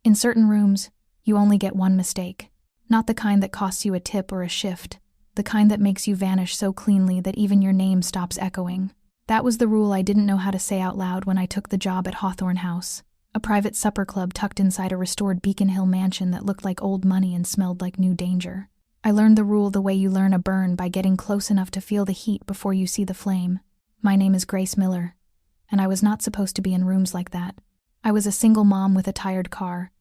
In certain rooms, you only get one mistake. Not the kind that costs you a tip or a shift, the kind that makes you vanish so cleanly that even your name stops echoing. That was the rule I didn't know how to say out loud when I took the job at Hawthorne House, a private supper club tucked inside a restored Beacon Hill mansion that looked like old money and smelled like new danger. I learned the rule the way you learn a burn, by getting close enough to feel the heat before you see the flame. My name is Grace Miller, and I was not supposed to be in rooms like that. I was a single mom with a tired car,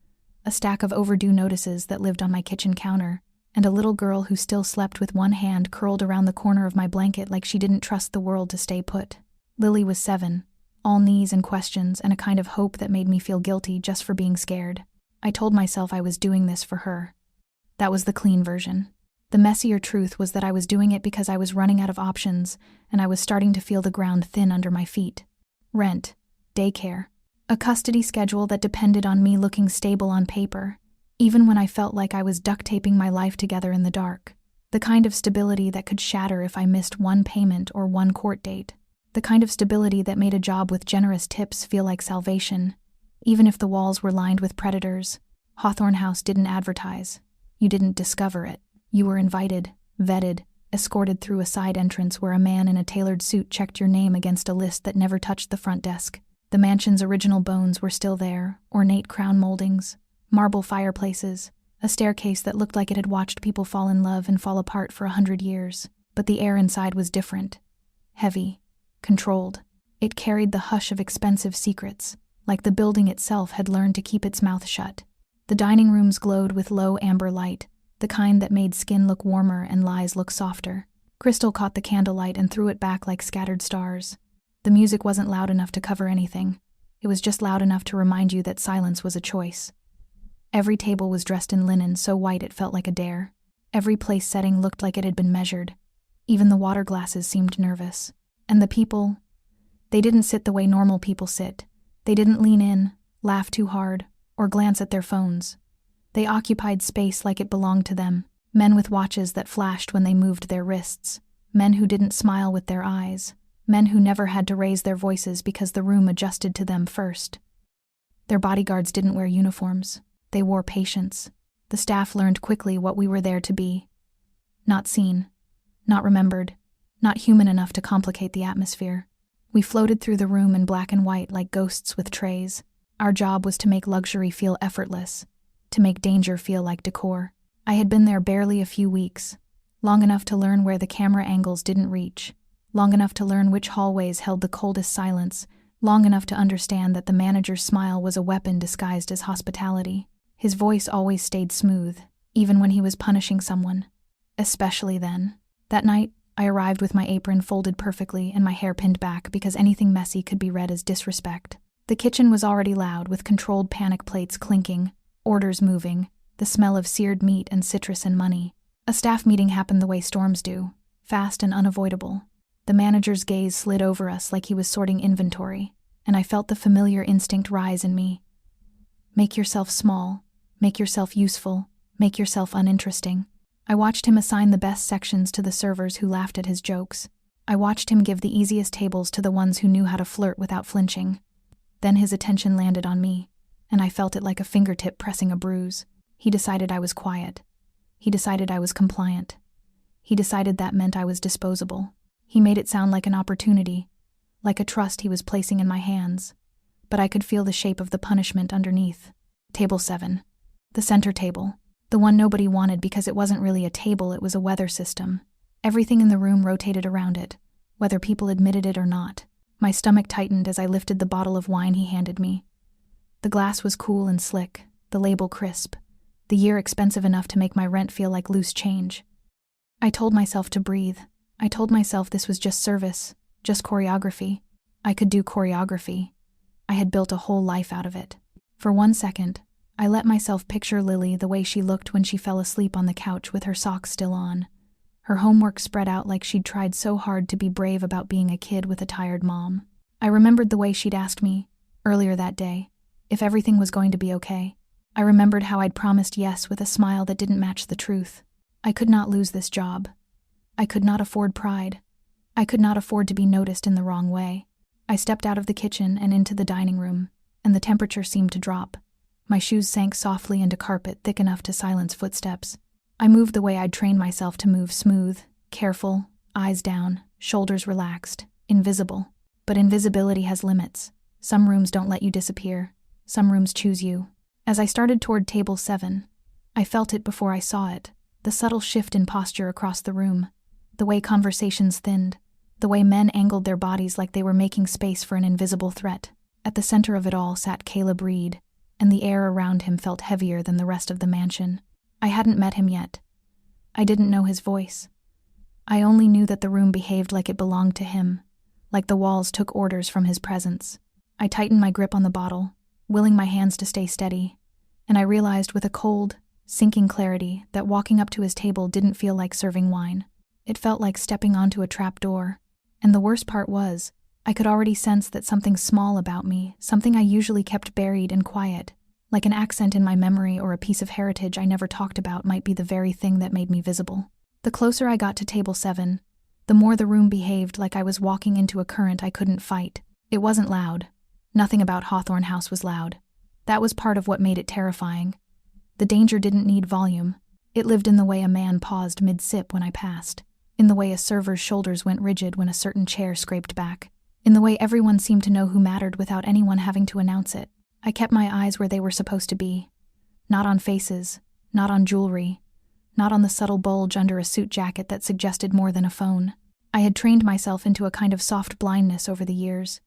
a stack of overdue notices that lived on my kitchen counter, and a little girl who still slept with one hand curled around the corner of my blanket like she didn't trust the world to stay put. Lily was 7, all knees and questions and a kind of hope that made me feel guilty just for being scared. I told myself I was doing this for her. That was the clean version. The messier truth was that I was doing it because I was running out of options, and I was starting to feel the ground thin under my feet. Rent, daycare, a custody schedule that depended on me looking stable on paper, even when I felt like I was duct taping my life together in the dark. The kind of stability that could shatter if I missed one payment or one court date. The kind of stability that made a job with generous tips feel like salvation, even if the walls were lined with predators. Hawthorne House didn't advertise. You didn't discover it. You were invited, vetted, escorted through a side entrance where a man in a tailored suit checked your name against a list that never touched the front desk. The mansion's original bones were still there, ornate crown moldings, marble fireplaces, a staircase that looked like it had watched people fall in love and fall apart for 100 years. But the air inside was different. Heavy, controlled. It carried the hush of expensive secrets, like the building itself had learned to keep its mouth shut. The dining rooms glowed with low amber light, the kind that made skin look warmer and lies look softer. Crystal caught the candlelight and threw it back like scattered stars. The music wasn't loud enough to cover anything. It was just loud enough to remind you that silence was a choice. Every table was dressed in linen so white it felt like a dare. Every place setting looked like it had been measured. Even the water glasses seemed nervous. And the people, they didn't sit the way normal people sit. They didn't lean in, laugh too hard, or glance at their phones. They occupied space like it belonged to them. Men with watches that flashed when they moved their wrists. Men who didn't smile with their eyes. Men who never had to raise their voices because the room adjusted to them first. Their bodyguards didn't wear uniforms. They wore patience. The staff learned quickly what we were there to be. Not seen. Not remembered. Not human enough to complicate the atmosphere. We floated through the room in black and white like ghosts with trays. Our job was to make luxury feel effortless, to make danger feel like decor. I had been there barely a few weeks, long enough to learn where the camera angles didn't reach, long enough to learn which hallways held the coldest silence, long enough to understand that the manager's smile was a weapon disguised as hospitality. His voice always stayed smooth, even when he was punishing someone. Especially then. That night, I arrived with my apron folded perfectly and my hair pinned back because anything messy could be read as disrespect. The kitchen was already loud, with controlled panic plates clinking, orders moving, the smell of seared meat and citrus and money. A staff meeting happened the way storms do, fast and unavoidable. The manager's gaze slid over us like he was sorting inventory, and I felt the familiar instinct rise in me. Make yourself small, make yourself useful, make yourself uninteresting. I watched him assign the best sections to the servers who laughed at his jokes. I watched him give the easiest tables to the ones who knew how to flirt without flinching. Then his attention landed on me, and I felt it like a fingertip pressing a bruise. He decided I was quiet. He decided I was compliant. He decided that meant I was disposable. He made it sound like an opportunity, like a trust he was placing in my hands. But I could feel the shape of the punishment underneath. Table 7. The center table. The one nobody wanted because it wasn't really a table, it was a weather system. Everything in the room rotated around it, whether people admitted it or not. My stomach tightened as I lifted the bottle of wine he handed me. The glass was cool and slick, the label crisp, the year expensive enough to make my rent feel like loose change. I told myself to breathe. I told myself this was just service, just choreography. I could do choreography. I had built a whole life out of it. For 1 second, I let myself picture Lily the way she looked when she fell asleep on the couch with her socks still on. Her homework spread out like she'd tried so hard to be brave about being a kid with a tired mom. I remembered the way she'd asked me, earlier that day, if everything was going to be okay. I remembered how I'd promised yes with a smile that didn't match the truth. I could not lose this job. I could not afford pride. I could not afford to be noticed in the wrong way. I stepped out of the kitchen and into the dining room, and the temperature seemed to drop. My shoes sank softly into carpet thick enough to silence footsteps. I moved the way I'd trained myself to move, smooth, careful, eyes down, shoulders relaxed, invisible. But invisibility has limits. Some rooms don't let you disappear. Some rooms choose you. As I started toward table 7, I felt it before I saw it, the subtle shift in posture across the room, the way conversations thinned, the way men angled their bodies like they were making space for an invisible threat. At the center of it all sat Caleb Reed, and the air around him felt heavier than the rest of the mansion. I hadn't met him yet. I didn't know his voice. I only knew that the room behaved like it belonged to him, like the walls took orders from his presence. I tightened my grip on the bottle, willing my hands to stay steady, and I realized with a cold, sinking clarity that walking up to his table didn't feel like serving wine. It felt like stepping onto a trapdoor, and the worst part was, I could already sense that something small about me, something I usually kept buried and quiet, like an accent in my memory or a piece of heritage I never talked about, might be the very thing that made me visible. The closer I got to table 7, the more the room behaved like I was walking into a current I couldn't fight. It wasn't loud. Nothing about Hawthorne House was loud. That was part of what made it terrifying. The danger didn't need volume. It lived in the way a man paused mid-sip when I passed, in the way a server's shoulders went rigid when a certain chair scraped back, in the way everyone seemed to know who mattered without anyone having to announce it. I kept my eyes where they were supposed to be. Not on faces, not on jewelry, not on the subtle bulge under a suit jacket that suggested more than a phone. I had trained myself into a kind of soft blindness over the years,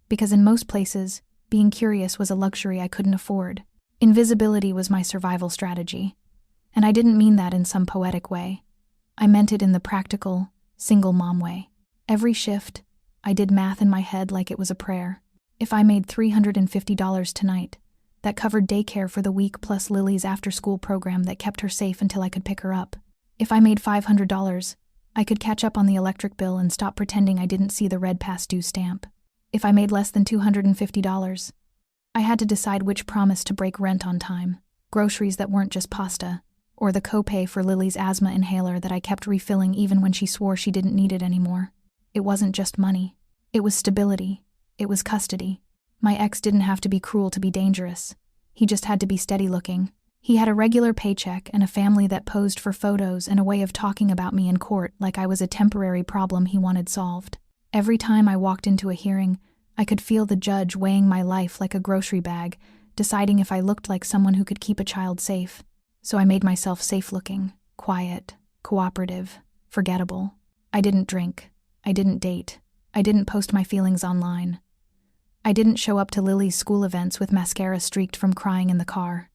because in most places, being curious was a luxury I couldn't afford. Invisibility was my survival strategy, and I didn't mean that in some poetic way. I meant it in the practical, single mom way. Every shift, I did math in my head like it was a prayer. If I made $350 tonight, that covered daycare for the week plus Lily's after-school program that kept her safe until I could pick her up. If I made $500, I could catch up on the electric bill and stop pretending I didn't see the red past due stamp. If I made less than $250, I had to decide which promise to break rent on time, groceries that weren't just pasta, or the copay for Lily's asthma inhaler that I kept refilling even when she swore she didn't need it anymore. It wasn't just money. It was stability. It was custody. My ex didn't have to be cruel to be dangerous. He just had to be steady-looking. He had a regular paycheck and a family that posed for photos and a way of talking about me in court like I was a temporary problem he wanted solved. Every time I walked into a hearing, I could feel the judge weighing my life like a grocery bag, deciding if I looked like someone who could keep a child safe. So I made myself safe-looking, quiet, cooperative, forgettable. I didn't drink. I didn't date. I didn't post my feelings online. I didn't show up to Lily's school events with mascara streaked from crying in the car.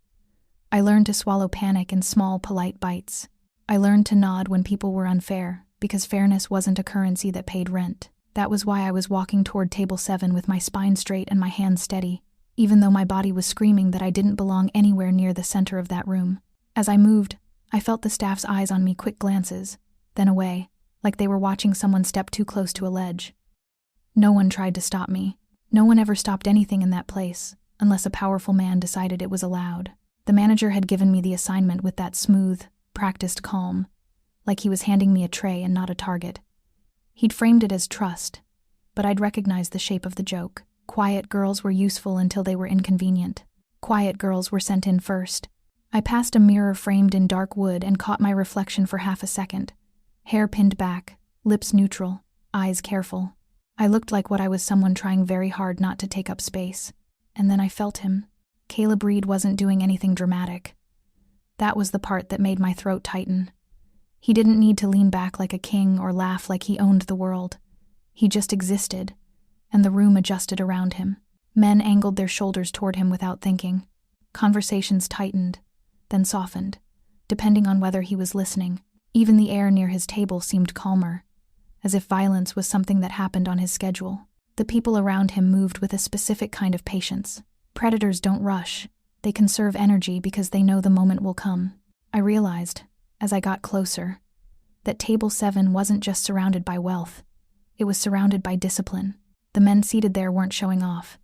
I learned to swallow panic in small, polite bites. I learned to nod when people were unfair, because fairness wasn't a currency that paid rent. That was why I was walking toward table 7 with my spine straight and my hands steady, even though my body was screaming that I didn't belong anywhere near the center of that room. As I moved, I felt the staff's eyes on me, quick glances, then away, like they were watching someone step too close to a ledge. No one tried to stop me. No one ever stopped anything in that place, unless a powerful man decided it was allowed. The manager had given me the assignment with that smooth, practiced calm, like he was handing me a tray and not a target. He'd framed it as trust, but I'd recognized the shape of the joke. Quiet girls were useful until they were inconvenient. Quiet girls were sent in first. I passed a mirror framed in dark wood and caught my reflection for half a second. Hair pinned back, lips neutral, eyes careful. I looked like what I was, someone trying very hard not to take up space. And then I felt him. Caleb Reed wasn't doing anything dramatic. That was the part that made my throat tighten. He didn't need to lean back like a king or laugh like he owned the world. He just existed, and the room adjusted around him. Men angled their shoulders toward him without thinking. Conversations tightened, then softened, depending on whether he was listening. Even the air near his table seemed calmer, as if violence was something that happened on his schedule. The people around him moved with a specific kind of patience. Predators don't rush. They conserve energy because they know the moment will come. I realized, as I got closer, that table 7 wasn't just surrounded by wealth. It was surrounded by discipline. The men seated there weren't showing off.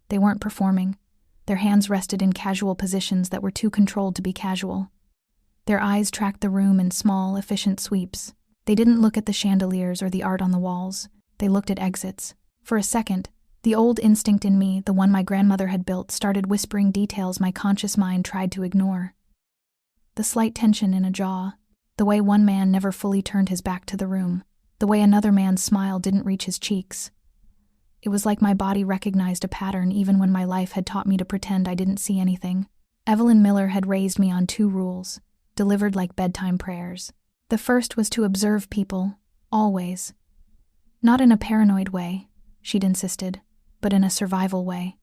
They weren't performing. Their hands rested in casual positions that were too controlled to be casual. Their eyes tracked the room in small, efficient sweeps. They didn't look at the chandeliers or the art on the walls. They looked at exits. For a second, The old instinct in me, the one my grandmother had built, started whispering details my conscious mind tried to ignore. The slight tension in a jaw, the way one man never fully turned his back to the room, the way another man's smile didn't reach his cheeks. It was like my body recognized a pattern even when my life had taught me to pretend I didn't see anything. Evelyn Miller had raised me on 2 rules, delivered like bedtime prayers. The first was to observe people, always. Not in a paranoid way, she'd insisted, but in a survival way.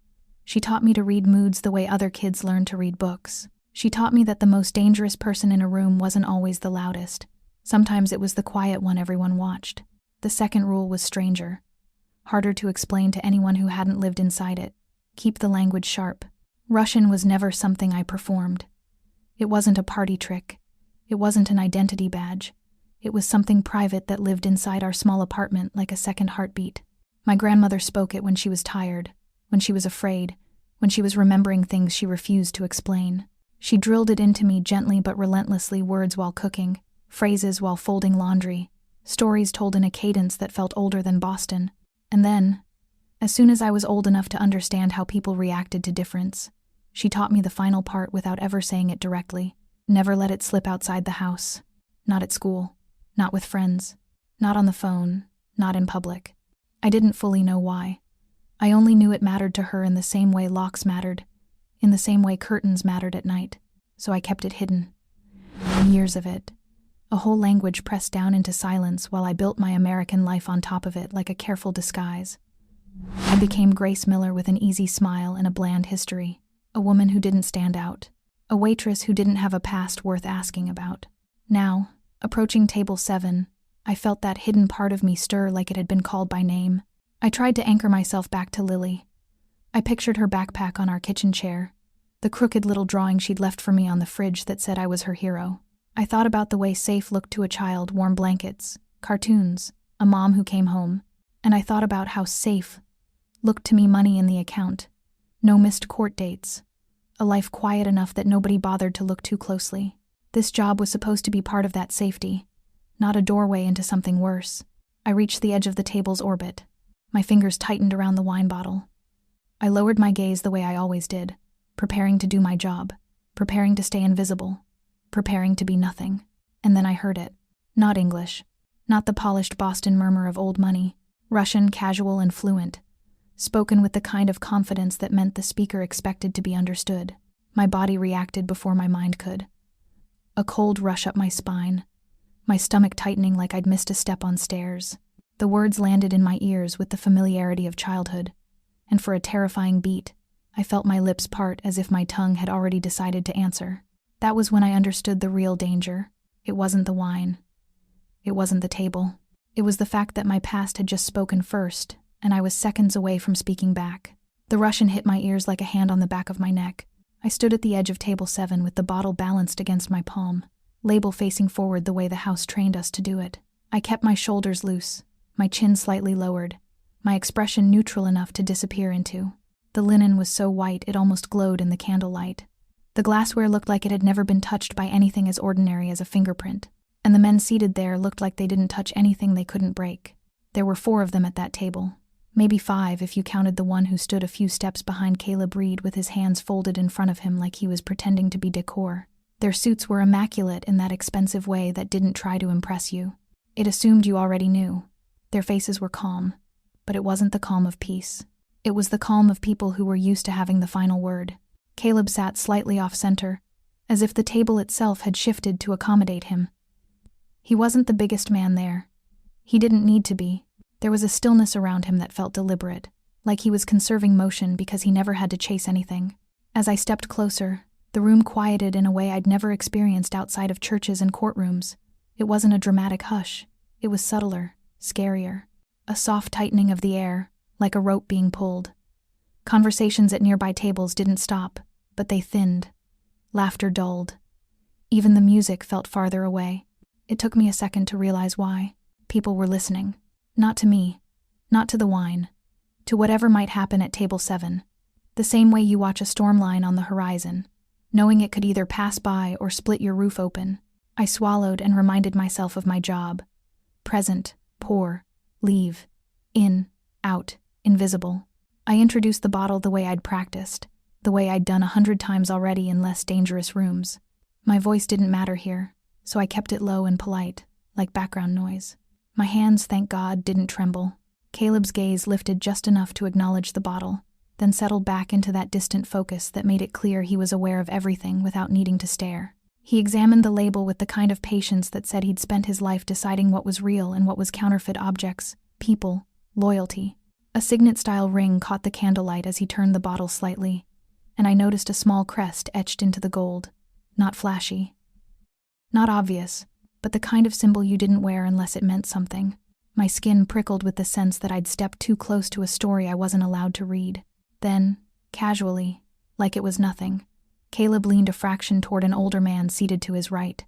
She taught me to read moods the way other kids learn to read books. She taught me that the most dangerous person in a room wasn't always the loudest. Sometimes it was the quiet one everyone watched. The second rule was stranger. Harder to explain to anyone who hadn't lived inside it. Keep the language sharp. Russian was never something I performed. It wasn't a party trick. It wasn't an identity badge. It was something private that lived inside our small apartment like a second heartbeat. My grandmother spoke it when she was tired, when she was afraid, when she was remembering things she refused to explain. She drilled it into me gently but relentlessly, words while cooking, phrases while folding laundry, stories told in a cadence that felt older than Boston. And then, as soon as I was old enough to understand how people reacted to difference, she taught me the final part without ever saying it directly. Never let it slip outside the house. Not at school. Not with friends. Not on the phone. Not in public. I didn't fully know why. I only knew it mattered to her in the same way locks mattered, in the same way curtains mattered at night. So I kept it hidden. Years of it. A whole language pressed down into silence while I built my American life on top of it like a careful disguise. I became Grace Miller with an easy smile and a bland history. A woman who didn't stand out. A waitress who didn't have a past worth asking about. Now, approaching table 7, I felt that hidden part of me stir like it had been called by name. I tried to anchor myself back to Lily. I pictured her backpack on our kitchen chair, the crooked little drawing she'd left for me on the fridge that said I was her hero. I thought about the way safe looked to a child, warm blankets, cartoons, a mom who came home, and I thought about how safe looked to me money in the account, no missed court dates, a life quiet enough that nobody bothered to look too closely. This job was supposed to be part of that safety, not a doorway into something worse. I reached the edge of the table's orbit. My fingers tightened around the wine bottle. I lowered my gaze the way I always did, preparing to do my job, preparing to stay invisible, preparing to be nothing. And then I heard it. Not English. Not the polished Boston murmur of old money. Russian, casual and fluent. Spoken with the kind of confidence that meant the speaker expected to be understood. My body reacted before my mind could. A cold rush up my spine. My stomach tightening like I'd missed a step on stairs. The words landed in my ears with the familiarity of childhood. And for a terrifying beat, I felt my lips part as if my tongue had already decided to answer. That was when I understood the real danger. It wasn't the wine. It wasn't the table. It was the fact that my past had just spoken first, and I was seconds away from speaking back. The Russian hit my ears like a hand on the back of my neck. I stood at the edge of table 7 with the bottle balanced against my palm, label facing forward the way the house trained us to do it. I kept my shoulders loose, my chin slightly lowered, my expression neutral enough to disappear into. The linen was so white it almost glowed in the candlelight. The glassware looked like it had never been touched by anything as ordinary as a fingerprint, and the men seated there looked like they didn't touch anything they couldn't break. There were 4 of them at that table. Maybe 5 if you counted the one who stood a few steps behind Caleb Reed with his hands folded in front of him like he was pretending to be decor. Their suits were immaculate in that expensive way that didn't try to impress you. It assumed you already knew. Their faces were calm, but it wasn't the calm of peace. It was the calm of people who were used to having the final word. Caleb sat slightly off-center, as if the table itself had shifted to accommodate him. He wasn't the biggest man there. He didn't need to be. There was a stillness around him that felt deliberate, like he was conserving motion because he never had to chase anything. As I stepped closer, the room quieted in a way I'd never experienced outside of churches and courtrooms. It wasn't a dramatic hush. It was subtler, scarier. A soft tightening of the air, like a rope being pulled. Conversations at nearby tables didn't stop, but they thinned. Laughter dulled. Even the music felt farther away. It took me a second to realize why. People were listening. Not to me. Not to the wine. To whatever might happen at table 7. The same way you watch a storm line on the horizon, knowing it could either pass by or split your roof open. I swallowed and reminded myself of my job. Present, pour, leave, in, out, invisible. I introduced the bottle the way I'd practiced, the way I'd done 100 times already in less dangerous rooms. My voice didn't matter here, so I kept it low and polite, like background noise. My hands, thank God, didn't tremble. Caleb's gaze lifted just enough to acknowledge the bottle, then settled back into that distant focus that made it clear he was aware of everything without needing to stare. He examined the label with the kind of patience that said he'd spent his life deciding what was real and what was counterfeit objects, people, loyalty. A signet-style ring caught the candlelight as he turned the bottle slightly, and I noticed a small crest etched into the gold. Not flashy. Not obvious, but the kind of symbol you didn't wear unless it meant something. My skin prickled with the sense that I'd stepped too close to a story I wasn't allowed to read. Then, casually, like it was nothing, Caleb leaned a fraction toward an older man seated to his right.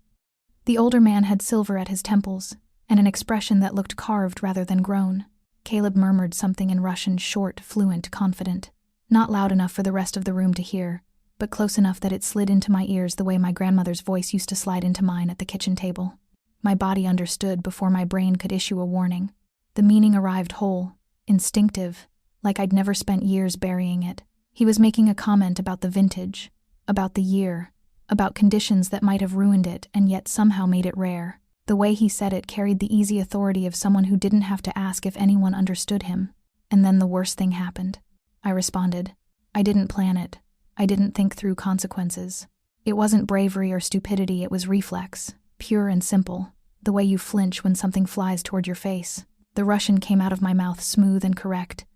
The older man had silver at his temples, and an expression that looked carved rather than grown. Caleb murmured something in Russian, short, fluent, confident. Not loud enough for the rest of the room to hear, but close enough that it slid into my ears the way my grandmother's voice used to slide into mine at the kitchen table. My body understood before my brain could issue a warning. The meaning arrived whole, instinctive, like I'd never spent years burying it. He was making a comment about the vintage, about the year, about conditions that might have ruined it and yet somehow made it rare. The way he said it carried the easy authority of someone who didn't have to ask if anyone understood him. And then the worst thing happened. I responded. I didn't plan it. I didn't think through consequences. It wasn't bravery or stupidity, it was reflex, pure and simple, the way you flinch when something flies toward your face. The Russian came out of my mouth smooth and correct,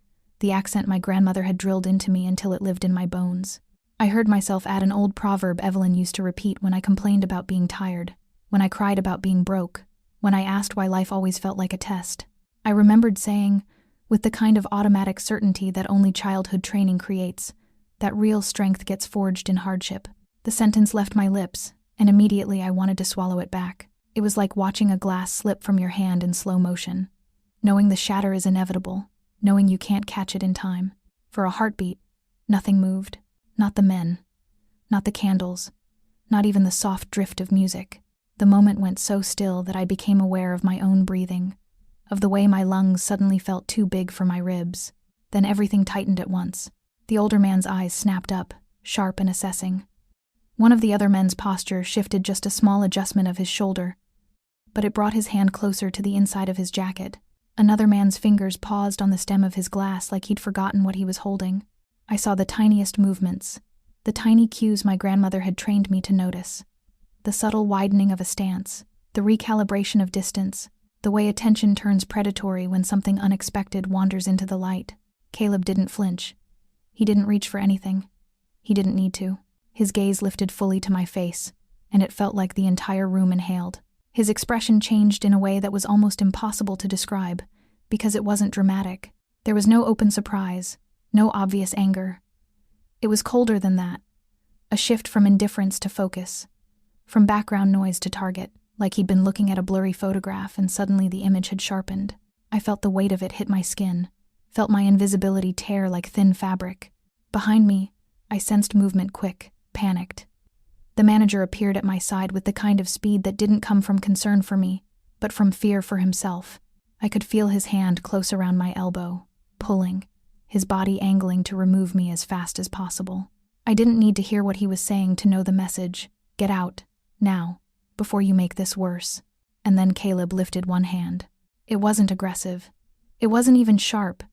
the accent my grandmother had drilled into me until it lived in my bones. I heard myself add an old proverb Evelyn used to repeat when I complained about being tired, when I cried about being broke, when I asked why life always felt like a test. I remembered saying, with the kind of automatic certainty that only childhood training creates, that real strength gets forged in hardship. The sentence left my lips, and immediately I wanted to swallow it back. It was like watching a glass slip from your hand in slow motion, knowing the shatter is inevitable, knowing you can't catch it in time. For a heartbeat, nothing moved. Not the men, not the candles, not even the soft drift of music. The moment went so still that I became aware of my own breathing, of the way my lungs suddenly felt too big for my ribs. Then everything tightened at once. The older man's eyes snapped up, sharp and assessing. One of the other men's posture shifted just a small adjustment of his shoulder, but it brought his hand closer to the inside of his jacket. Another man's fingers paused on the stem of his glass like he'd forgotten what he was holding. I saw the tiniest movements, the tiny cues my grandmother had trained me to notice. The subtle widening of a stance, the recalibration of distance, the way attention turns predatory when something unexpected wanders into the light. Caleb didn't flinch. He didn't reach for anything. He didn't need to. His gaze lifted fully to my face, and it felt like the entire room inhaled. His expression changed in a way that was almost impossible to describe, because it wasn't dramatic. There was no open surprise, no obvious anger. It was colder than that, a shift from indifference to focus, from background noise to target, like he'd been looking at a blurry photograph and suddenly the image had sharpened. I felt the weight of it hit my skin, felt my invisibility tear like thin fabric. Behind me, I sensed movement quick, panicked. The manager appeared at my side with the kind of speed that didn't come from concern for me, but from fear for himself. I could feel his hand close around my elbow, pulling, his body angling to remove me as fast as possible. I didn't need to hear what he was saying to know the message. Get out, now, before you make this worse. And then Caleb lifted one hand. It wasn't aggressive. It wasn't even sharp.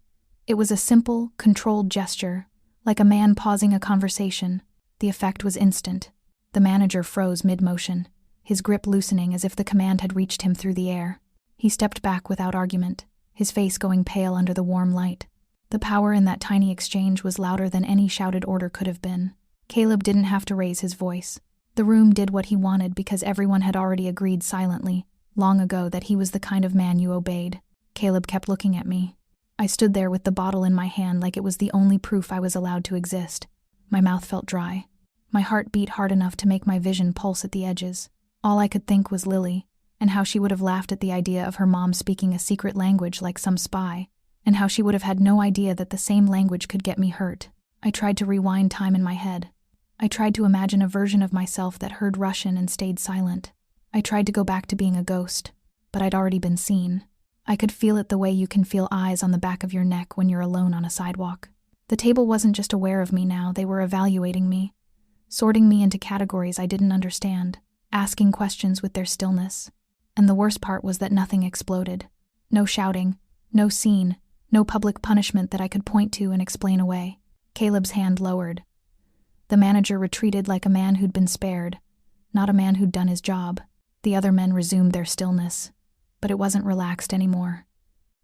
It was a simple, controlled gesture, like a man pausing a conversation. The effect was instant. The manager froze mid-motion, his grip loosening as if the command had reached him through the air. He stepped back without argument, his face going pale under the warm light. The power in that tiny exchange was louder than any shouted order could have been. Caleb didn't have to raise his voice. The room did what he wanted because everyone had already agreed silently, long ago, that he was the kind of man you obeyed. Caleb kept looking at me. I stood there with the bottle in my hand like it was the only proof I was allowed to exist. My mouth felt dry. My heart beat hard enough to make my vision pulse at the edges. All I could think was Lily, and how she would have laughed at the idea of her mom speaking a secret language like some spy, and how she would have had no idea that the same language could get me hurt. I tried to rewind time in my head. I tried to imagine a version of myself that heard Russian and stayed silent. I tried to go back to being a ghost, but I'd already been seen. I could feel it the way you can feel eyes on the back of your neck when you're alone on a sidewalk. The table wasn't just aware of me now, they were evaluating me, sorting me into categories I didn't understand, asking questions with their stillness. And the worst part was that nothing exploded. No shouting, no scene, no public punishment that I could point to and explain away. Caleb's hand lowered. The manager retreated like a man who'd been spared, not a man who'd done his job. The other men resumed their stillness, but it wasn't relaxed anymore.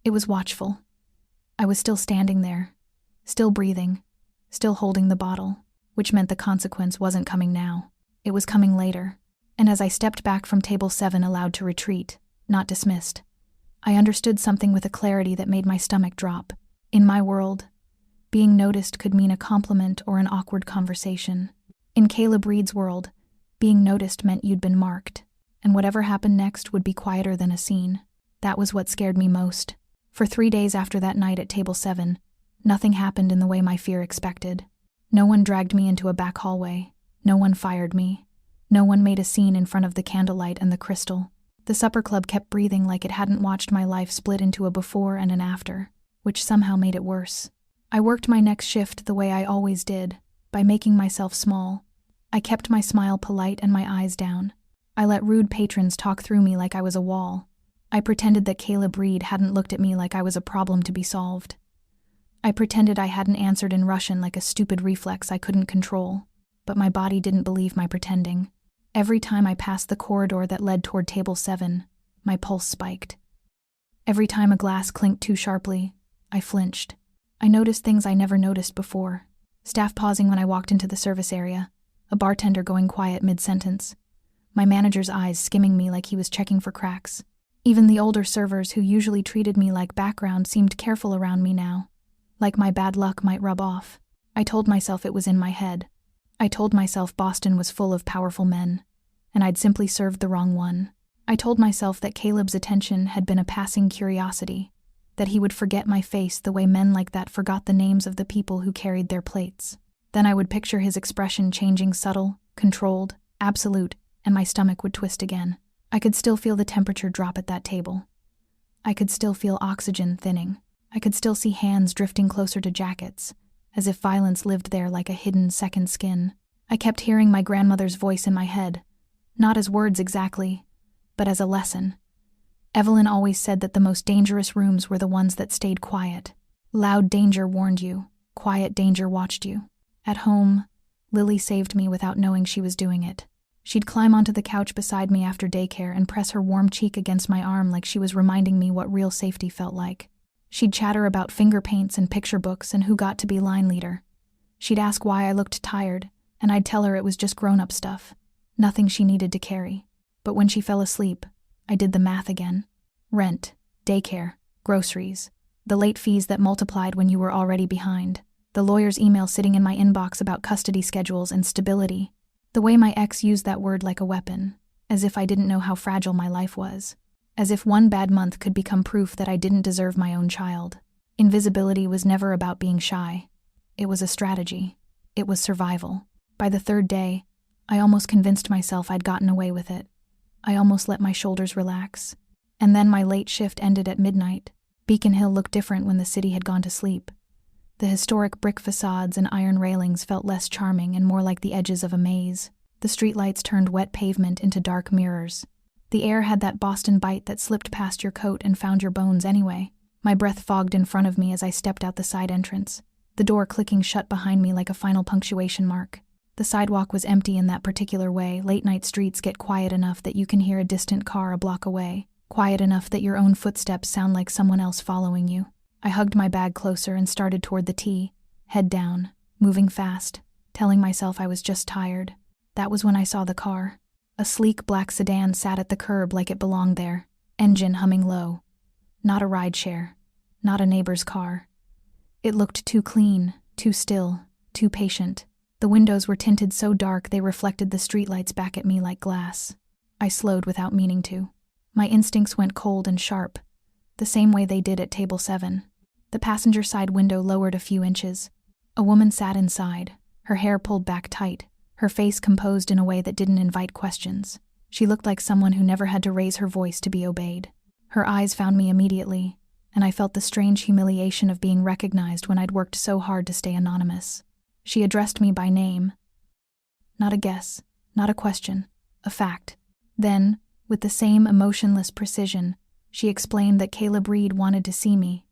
It was watchful. I was still standing there, still breathing, still holding the bottle, which meant the consequence wasn't coming now. It was coming later. And as I stepped back from table 7, allowed to retreat, not dismissed, I understood something with a clarity that made my stomach drop. In my world, being noticed could mean a compliment or an awkward conversation. In Caleb Reed's world, being noticed meant you'd been marked, and whatever happened next would be quieter than a scene. That was what scared me most. For 3 days after that night at table 7, nothing happened in the way my fear expected. No one dragged me into a back hallway. No one fired me. No one made a scene in front of the candlelight and the crystal. The supper club kept breathing like it hadn't watched my life split into a before and an after, which somehow made it worse. I worked my next shift the way I always did, by making myself small. I kept my smile polite and my eyes down. I let rude patrons talk through me like I was a wall. I pretended that Caleb Reed hadn't looked at me like I was a problem to be solved. I pretended I hadn't answered in Russian like a stupid reflex I couldn't control, but my body didn't believe my pretending. Every time I passed the corridor that led toward table 7, my pulse spiked. Every time a glass clinked too sharply, I flinched. I noticed things I never noticed before. Staff pausing when I walked into the service area, a bartender going quiet mid-sentence, my manager's eyes skimming me like he was checking for cracks. Even the older servers who usually treated me like background seemed careful around me now, like my bad luck might rub off. I told myself it was in my head. I told myself Boston was full of powerful men, and I'd simply served the wrong one. I told myself that Caleb's attention had been a passing curiosity, that he would forget my face the way men like that forgot the names of the people who carried their plates. Then I would picture his expression changing, subtle, controlled, absolute, and my stomach would twist again. I could still feel the temperature drop at that table. I could still feel oxygen thinning. I could still see hands drifting closer to jackets, as if violence lived there like a hidden second skin. I kept hearing my grandmother's voice in my head, not as words exactly, but as a lesson. Evelyn always said that the most dangerous rooms were the ones that stayed quiet. Loud danger warned you, quiet danger watched you. At home, Lily saved me without knowing she was doing it. She'd climb onto the couch beside me after daycare and press her warm cheek against my arm like she was reminding me what real safety felt like. She'd chatter about finger paints and picture books and who got to be line leader. She'd ask why I looked tired, and I'd tell her it was just grown-up stuff, nothing she needed to carry. But when she fell asleep, I did the math again. Rent, daycare, groceries, the late fees that multiplied when you were already behind, the lawyer's email sitting in my inbox about custody schedules and stability. The way my ex used that word like a weapon, as if I didn't know how fragile my life was, as if one bad month could become proof that I didn't deserve my own child. Invisibility was never about being shy. It was a strategy. It was survival. By the 3rd day, I almost convinced myself I'd gotten away with it. I almost let my shoulders relax. And then my late shift ended at midnight. Beacon Hill looked different when the city had gone to sleep. The historic brick facades and iron railings felt less charming and more like the edges of a maze. The streetlights turned wet pavement into dark mirrors. The air had that Boston bite that slipped past your coat and found your bones anyway. My breath fogged in front of me as I stepped out the side entrance, the door clicking shut behind me like a final punctuation mark. The sidewalk was empty in that particular way. Late-night streets get quiet enough that you can hear a distant car a block away, quiet enough that your own footsteps sound like someone else following you. I hugged my bag closer and started toward the T, head down, moving fast, telling myself I was just tired. That was when I saw the car. A sleek black sedan sat at the curb like it belonged there, engine humming low. Not a rideshare, not a neighbor's car. It looked too clean, too still, too patient. The windows were tinted so dark they reflected the streetlights back at me like glass. I slowed without meaning to. My instincts went cold and sharp, the same way they did at table 7. The passenger side window lowered a few inches. A woman sat inside, her hair pulled back tight, her face composed in a way that didn't invite questions. She looked like someone who never had to raise her voice to be obeyed. Her eyes found me immediately, and I felt the strange humiliation of being recognized when I'd worked so hard to stay anonymous. She addressed me by name. Not a guess, not a question, a fact. Then, with the same emotionless precision, she explained that Caleb Reed wanted to see me.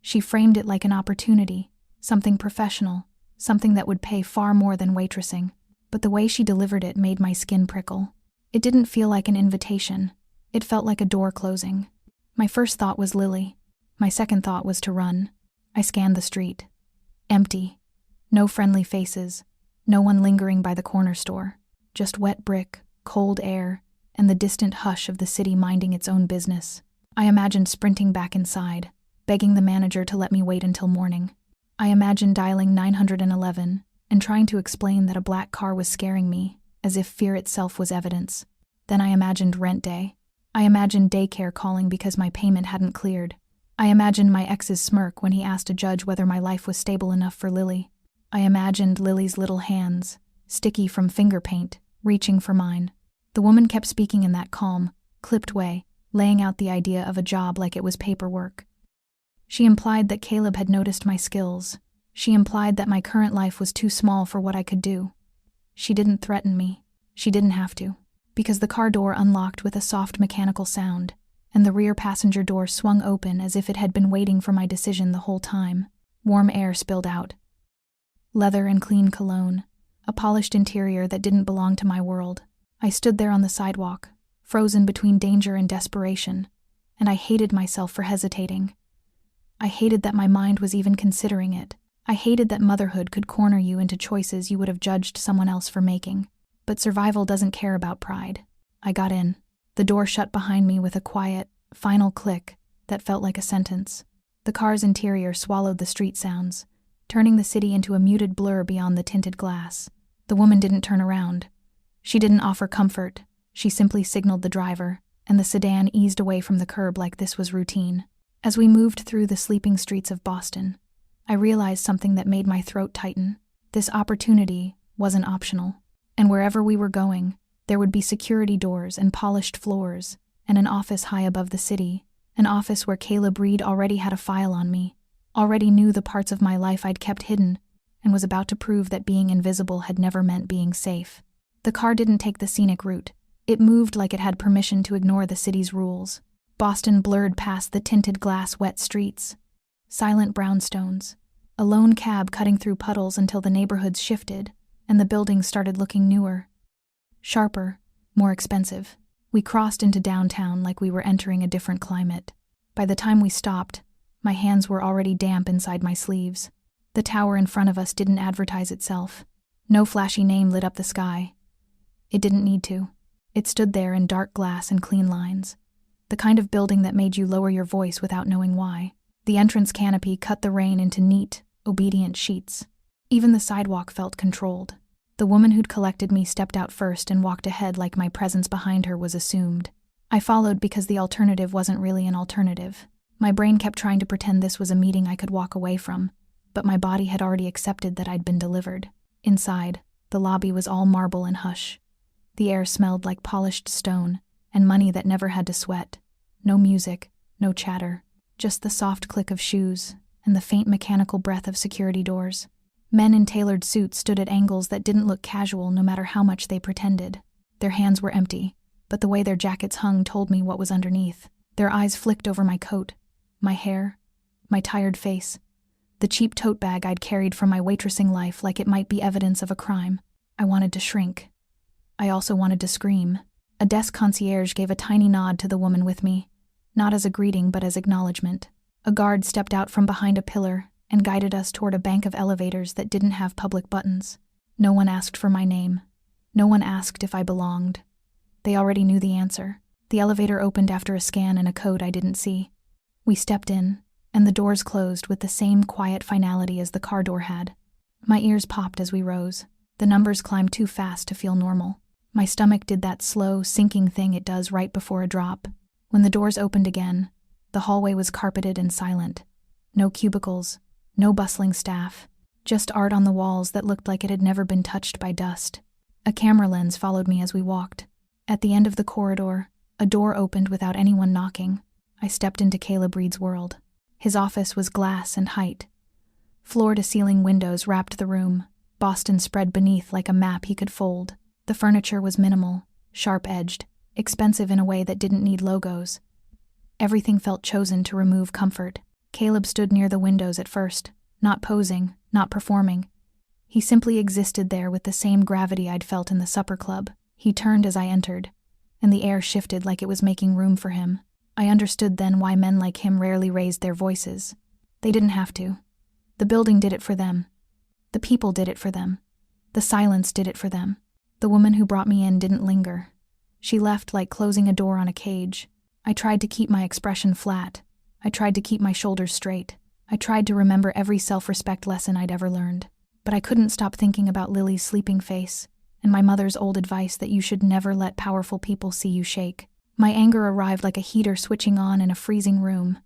She framed it like an opportunity, something professional, something that would pay far more than waitressing. But the way she delivered it made my skin prickle. It didn't feel like an invitation. It felt like a door closing. My first thought was Lily. My second thought was to run. I scanned the street. Empty. No friendly faces. No one lingering by the corner store. Just wet brick, cold air, and the distant hush of the city minding its own business. I imagined sprinting back inside, begging the manager to let me wait until morning. I imagined dialing 911 and trying to explain that a black car was scaring me, as if fear itself was evidence. Then I imagined rent day. I imagined daycare calling because my payment hadn't cleared. I imagined my ex's smirk when he asked a judge whether my life was stable enough for Lily. I imagined Lily's little hands, sticky from finger paint, reaching for mine. The woman kept speaking in that calm, clipped way, laying out the idea of a job like it was paperwork. She implied that Caleb had noticed my skills. She implied that my current life was too small for what I could do. She didn't threaten me. She didn't have to, because the car door unlocked with a soft mechanical sound, and the rear passenger door swung open as if it had been waiting for my decision the whole time. Warm air spilled out. Leather and clean cologne, a polished interior that didn't belong to my world. I stood there on the sidewalk, frozen between danger and desperation, and I hated myself for hesitating. I hated that my mind was even considering it. I hated that motherhood could corner you into choices you would have judged someone else for making. But survival doesn't care about pride. I got in. The door shut behind me with a quiet, final click that felt like a sentence. The car's interior swallowed the street sounds, turning the city into a muted blur beyond the tinted glass. The woman didn't turn around. She didn't offer comfort. She simply signaled the driver, and the sedan eased away from the curb like this was routine. As we moved through the sleeping streets of Boston, I realized something that made my throat tighten. This opportunity wasn't optional. And wherever we were going, there would be security doors and polished floors, and an office high above the city, an office where Caleb Reed already had a file on me, already knew the parts of my life I'd kept hidden, and was about to prove that being invisible had never meant being safe. The car didn't take the scenic route. It moved like it had permission to ignore the city's rules. Boston blurred past the tinted glass wet streets. Silent brownstones. A lone cab cutting through puddles until the neighborhoods shifted, and the buildings started looking newer. Sharper, more expensive. We crossed into downtown like we were entering a different climate. By the time we stopped, my hands were already damp inside my sleeves. The tower in front of us didn't advertise itself. No flashy name lit up the sky. It didn't need to. It stood there in dark glass and clean lines. The kind of building that made you lower your voice without knowing why. The entrance canopy cut the rain into neat, obedient sheets. Even the sidewalk felt controlled. The woman who'd collected me stepped out first and walked ahead like my presence behind her was assumed. I followed because the alternative wasn't really an alternative. My brain kept trying to pretend this was a meeting I could walk away from, but my body had already accepted that I'd been delivered. Inside, the lobby was all marble and hush. The air smelled like polished stone, and money that never had to sweat. No music, no chatter, just the soft click of shoes and the faint mechanical breath of security doors. Men in tailored suits stood at angles that didn't look casual no matter how much they pretended. Their hands were empty, but the way their jackets hung told me what was underneath. Their eyes flicked over my coat, my hair, my tired face, the cheap tote bag I'd carried from my waitressing life like it might be evidence of a crime. I wanted to shrink. I also wanted to scream. A desk concierge gave a tiny nod to the woman with me, not as a greeting but as acknowledgement. A guard stepped out from behind a pillar and guided us toward a bank of elevators that didn't have public buttons. No one asked for my name. No one asked if I belonged. They already knew the answer. The elevator opened after a scan and a code I didn't see. We stepped in, and the doors closed with the same quiet finality as the car door had. My ears popped as we rose. The numbers climbed too fast to feel normal. My stomach did that slow, sinking thing it does right before a drop. When the doors opened again, the hallway was carpeted and silent. No cubicles, no bustling staff, just art on the walls that looked like it had never been touched by dust. A camera lens followed me as we walked. At the end of the corridor, a door opened without anyone knocking. I stepped into Caleb Reed's world. His office was glass and height. Floor-to-ceiling windows wrapped the room, Boston spread beneath like a map he could fold. The furniture was minimal, sharp-edged, expensive in a way that didn't need logos. Everything felt chosen to remove comfort. Caleb stood near the windows at first, not posing, not performing. He simply existed there with the same gravity I'd felt in the supper club. He turned as I entered, and the air shifted like it was making room for him. I understood then why men like him rarely raised their voices. They didn't have to. The building did it for them. The people did it for them. The silence did it for them. The woman who brought me in didn't linger. She left like closing a door on a cage. I tried to keep my expression flat. I tried to keep my shoulders straight. I tried to remember every self-respect lesson I'd ever learned. But I couldn't stop thinking about Lily's sleeping face and my mother's old advice that you should never let powerful people see you shake. My anger arrived like a heater switching on in a freezing room.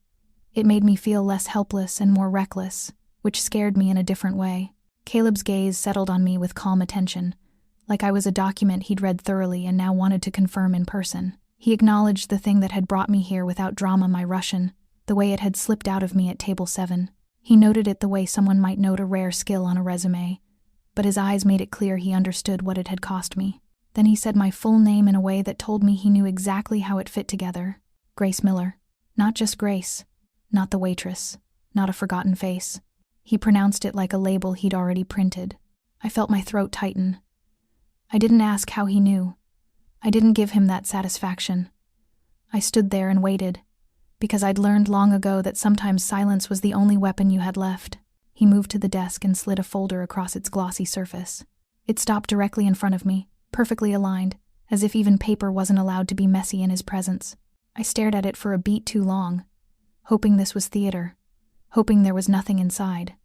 It made me feel less helpless and more reckless, which scared me in a different way. Caleb's gaze settled on me with calm attention, like I was a document he'd read thoroughly and now wanted to confirm in person. He acknowledged the thing that had brought me here without drama, my Russian, the way it had slipped out of me at table 7. He noted it the way someone might note a rare skill on a resume, but his eyes made it clear he understood what it had cost me. Then he said my full name in a way that told me he knew exactly how it fit together. Grace Miller. Not just Grace. Not the waitress. Not a forgotten face. He pronounced it like a label he'd already printed. I felt my throat tighten. I didn't ask how he knew. I didn't give him that satisfaction. I stood there and waited, because I'd learned long ago that sometimes silence was the only weapon you had left. He moved to the desk and slid a folder across its glossy surface. It stopped directly in front of me, perfectly aligned, as if even paper wasn't allowed to be messy in his presence. I stared at it for a beat too long, hoping this was theater, hoping there was nothing inside,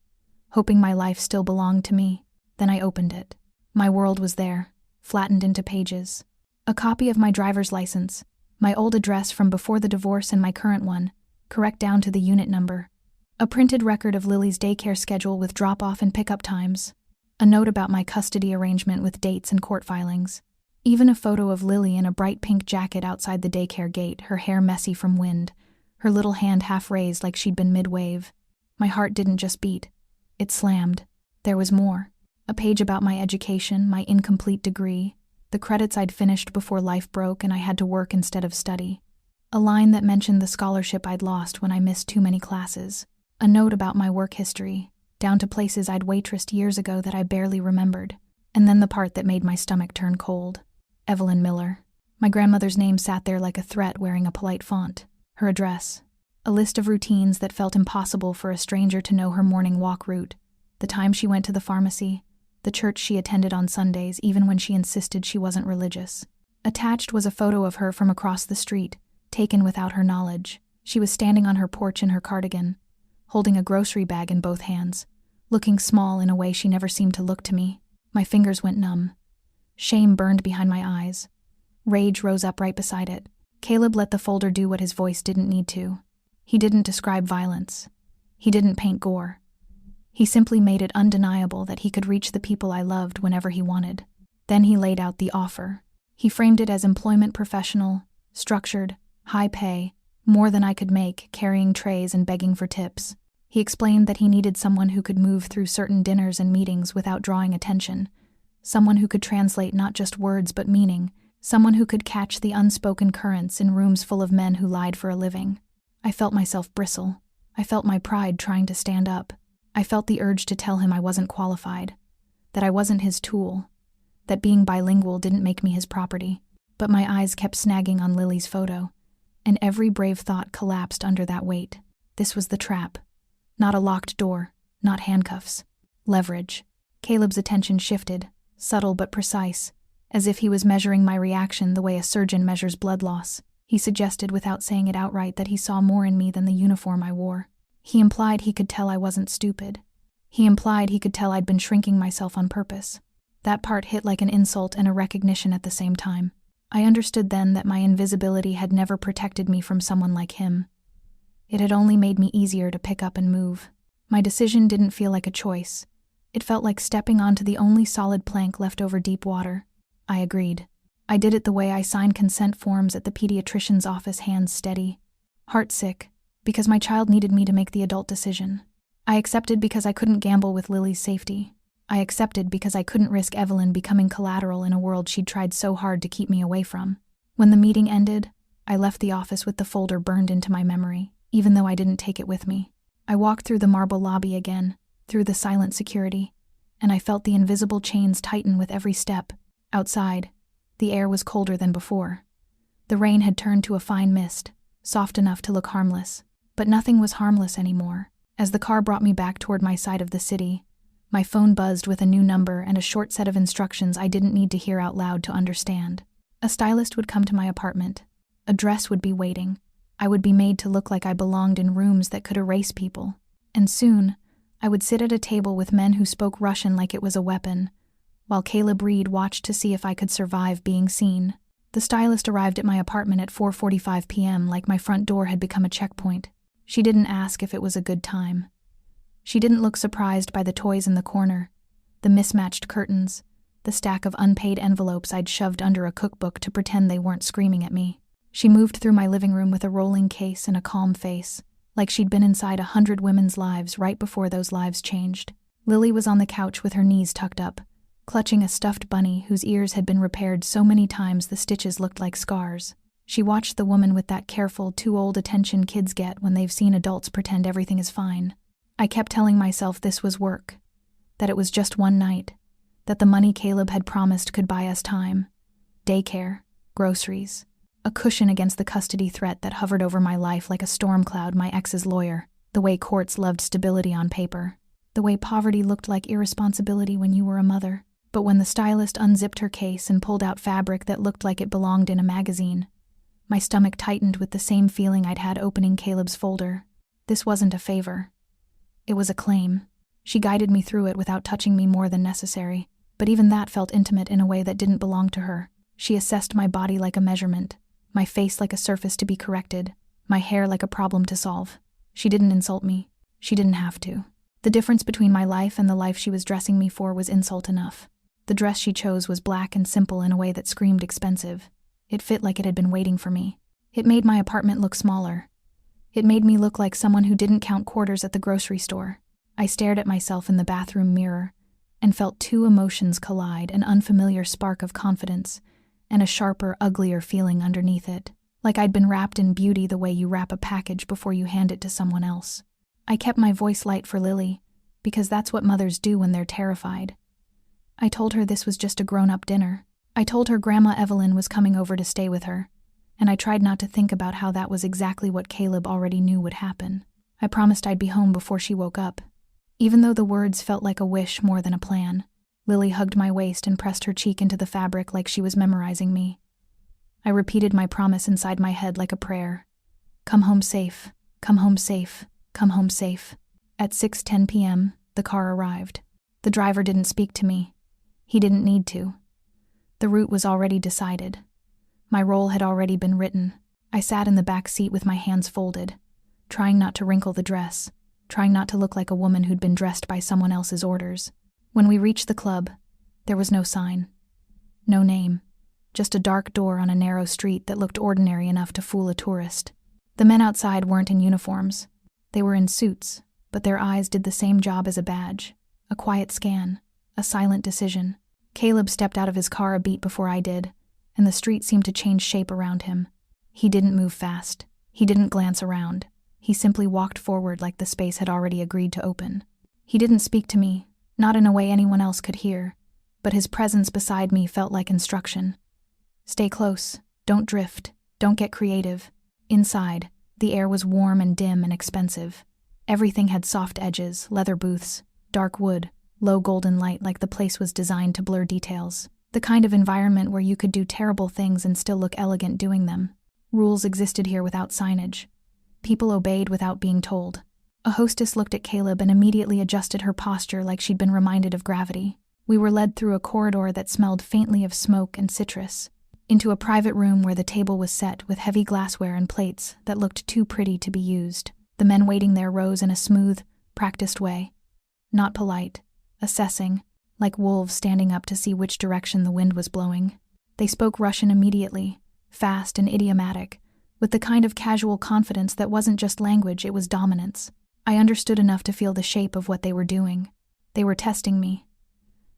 hoping my life still belonged to me. Then I opened it. My world was there, flattened into pages. A copy of my driver's license, my old address from before the divorce and my current one, correct down to the unit number. A printed record of Lily's daycare schedule with drop-off and pickup times. A note about my custody arrangement with dates and court filings. Even a photo of Lily in a bright pink jacket outside the daycare gate, her hair messy from wind, her little hand half raised like she'd been mid-wave. My heart didn't just beat. It slammed. There was more. A page about my education, my incomplete degree, the credits I'd finished before life broke and I had to work instead of study. A line that mentioned the scholarship I'd lost when I missed too many classes. A note about my work history, down to places I'd waitressed years ago that I barely remembered. And then the part that made my stomach turn cold. Evelyn Miller. My grandmother's name sat there like a threat wearing a polite font. Her address. A list of routines that felt impossible for a stranger to know her morning walk route. The time she went to the pharmacy. The church she attended on Sundays even when she insisted she wasn't religious. Attached was a photo of her from across the street, taken without her knowledge. She was standing on her porch in her cardigan, holding a grocery bag in both hands, looking small in a way she never seemed to look to me. My fingers went numb. Shame burned behind my eyes. Rage rose up right beside it. Caleb let the folder do what his voice didn't need to. He didn't describe violence. He didn't paint gore. He simply made it undeniable that he could reach the people I loved whenever he wanted. Then he laid out the offer. He framed it as employment professional, structured, high pay, more than I could make, carrying trays and begging for tips. He explained that he needed someone who could move through certain dinners and meetings without drawing attention, someone who could translate not just words but meaning, someone who could catch the unspoken currents in rooms full of men who lied for a living. I felt myself bristle. I felt my pride trying to stand up. I felt the urge to tell him I wasn't qualified, that I wasn't his tool, that being bilingual didn't make me his property. But my eyes kept snagging on Lily's photo, and every brave thought collapsed under that weight. This was the trap. Not a locked door, not handcuffs. Leverage. Caleb's attention shifted, subtle but precise, as if he was measuring my reaction the way a surgeon measures blood loss. He suggested without saying it outright that he saw more in me than the uniform I wore. He implied he could tell I wasn't stupid. He implied he could tell I'd been shrinking myself on purpose. That part hit like an insult and a recognition at the same time. I understood then that my invisibility had never protected me from someone like him. It had only made me easier to pick up and move. My decision didn't feel like a choice. It felt like stepping onto the only solid plank left over deep water. I agreed. I did it the way I signed consent forms at the pediatrician's office, hands steady. Heartsick, because my child needed me to make the adult decision. I accepted because I couldn't gamble with Lily's safety. I accepted because I couldn't risk Evelyn becoming collateral in a world she'd tried so hard to keep me away from. When the meeting ended, I left the office with the folder burned into my memory, even though I didn't take it with me. I walked through the marble lobby again, through the silent security, and I felt the invisible chains tighten with every step. Outside, the air was colder than before. The rain had turned to a fine mist, soft enough to look harmless. But nothing was harmless anymore. As the car brought me back toward my side of the city, my phone buzzed with a new number and a short set of instructions I didn't need to hear out loud to understand. A stylist would come to my apartment. A dress would be waiting. I would be made to look like I belonged in rooms that could erase people. And soon, I would sit at a table with men who spoke Russian like it was a weapon, while Caleb Reed watched to see if I could survive being seen. The stylist arrived at my apartment at 4:45 p.m. like my front door had become a checkpoint. She didn't ask if it was a good time. She didn't look surprised by the toys in the corner, the mismatched curtains, the stack of unpaid envelopes I'd shoved under a cookbook to pretend they weren't screaming at me. She moved through my living room with a rolling case and a calm face, like she'd been inside 100 women's lives right before those lives changed. Lily was on the couch with her knees tucked up, clutching a stuffed bunny whose ears had been repaired so many times the stitches looked like scars. She watched the woman with that careful, too-old attention kids get when they've seen adults pretend everything is fine. I kept telling myself this was work, that it was just one night, that the money Caleb had promised could buy us time, daycare, groceries, a cushion against the custody threat that hovered over my life like a storm cloud my ex's lawyer, the way courts loved stability on paper, the way poverty looked like irresponsibility when you were a mother. But when the stylist unzipped her case and pulled out fabric that looked like it belonged in a magazine, my stomach tightened with the same feeling I'd had opening Caleb's folder. This wasn't a favor. It was a claim. She guided me through it without touching me more than necessary, but even that felt intimate in a way that didn't belong to her. She assessed my body like a measurement, my face like a surface to be corrected, my hair like a problem to solve. She didn't insult me. She didn't have to. The difference between my life and the life she was dressing me for was insult enough. The dress she chose was black and simple in a way that screamed expensive. It fit like it had been waiting for me. It made my apartment look smaller. It made me look like someone who didn't count quarters at the grocery store. I stared at myself in the bathroom mirror and felt two emotions collide, an unfamiliar spark of confidence and a sharper, uglier feeling underneath it, like I'd been wrapped in beauty the way you wrap a package before you hand it to someone else. I kept my voice light for Lily, because that's what mothers do when they're terrified. I told her this was just a grown-up dinner. I told her Grandma Evelyn was coming over to stay with her, and I tried not to think about how that was exactly what Caleb already knew would happen. I promised I'd be home before she woke up. Even though the words felt like a wish more than a plan, Lily hugged my waist and pressed her cheek into the fabric like she was memorizing me. I repeated my promise inside my head like a prayer. Come home safe, come home safe, come home safe. At 6:10 p.m., the car arrived. The driver didn't speak to me. He didn't need to. The route was already decided. My role had already been written. I sat in the back seat with my hands folded, trying not to wrinkle the dress, trying not to look like a woman who'd been dressed by someone else's orders. When we reached the club, there was no sign. No name. Just a dark door on a narrow street that looked ordinary enough to fool a tourist. The men outside weren't in uniforms. They were in suits, but their eyes did the same job as a badge. A quiet scan. A silent decision. Caleb stepped out of his car a beat before I did, and the street seemed to change shape around him. He didn't move fast. He didn't glance around. He simply walked forward like the space had already agreed to open. He didn't speak to me, not in a way anyone else could hear, but his presence beside me felt like instruction. Stay close. Don't drift. Don't get creative. Inside, the air was warm and dim and expensive. Everything had soft edges, leather booths, dark wood, low golden light like the place was designed to blur details. The kind of environment where you could do terrible things and still look elegant doing them. Rules existed here without signage. People obeyed without being told. A hostess looked at Caleb and immediately adjusted her posture like she'd been reminded of gravity. We were led through a corridor that smelled faintly of smoke and citrus, into a private room where the table was set with heavy glassware and plates that looked too pretty to be used. The men waiting there rose in a smooth, practiced way. Not polite. Assessing, like wolves standing up to see which direction the wind was blowing. They spoke Russian immediately, fast and idiomatic, with the kind of casual confidence that wasn't just language, it was dominance. I understood enough to feel the shape of what they were doing. They were testing me,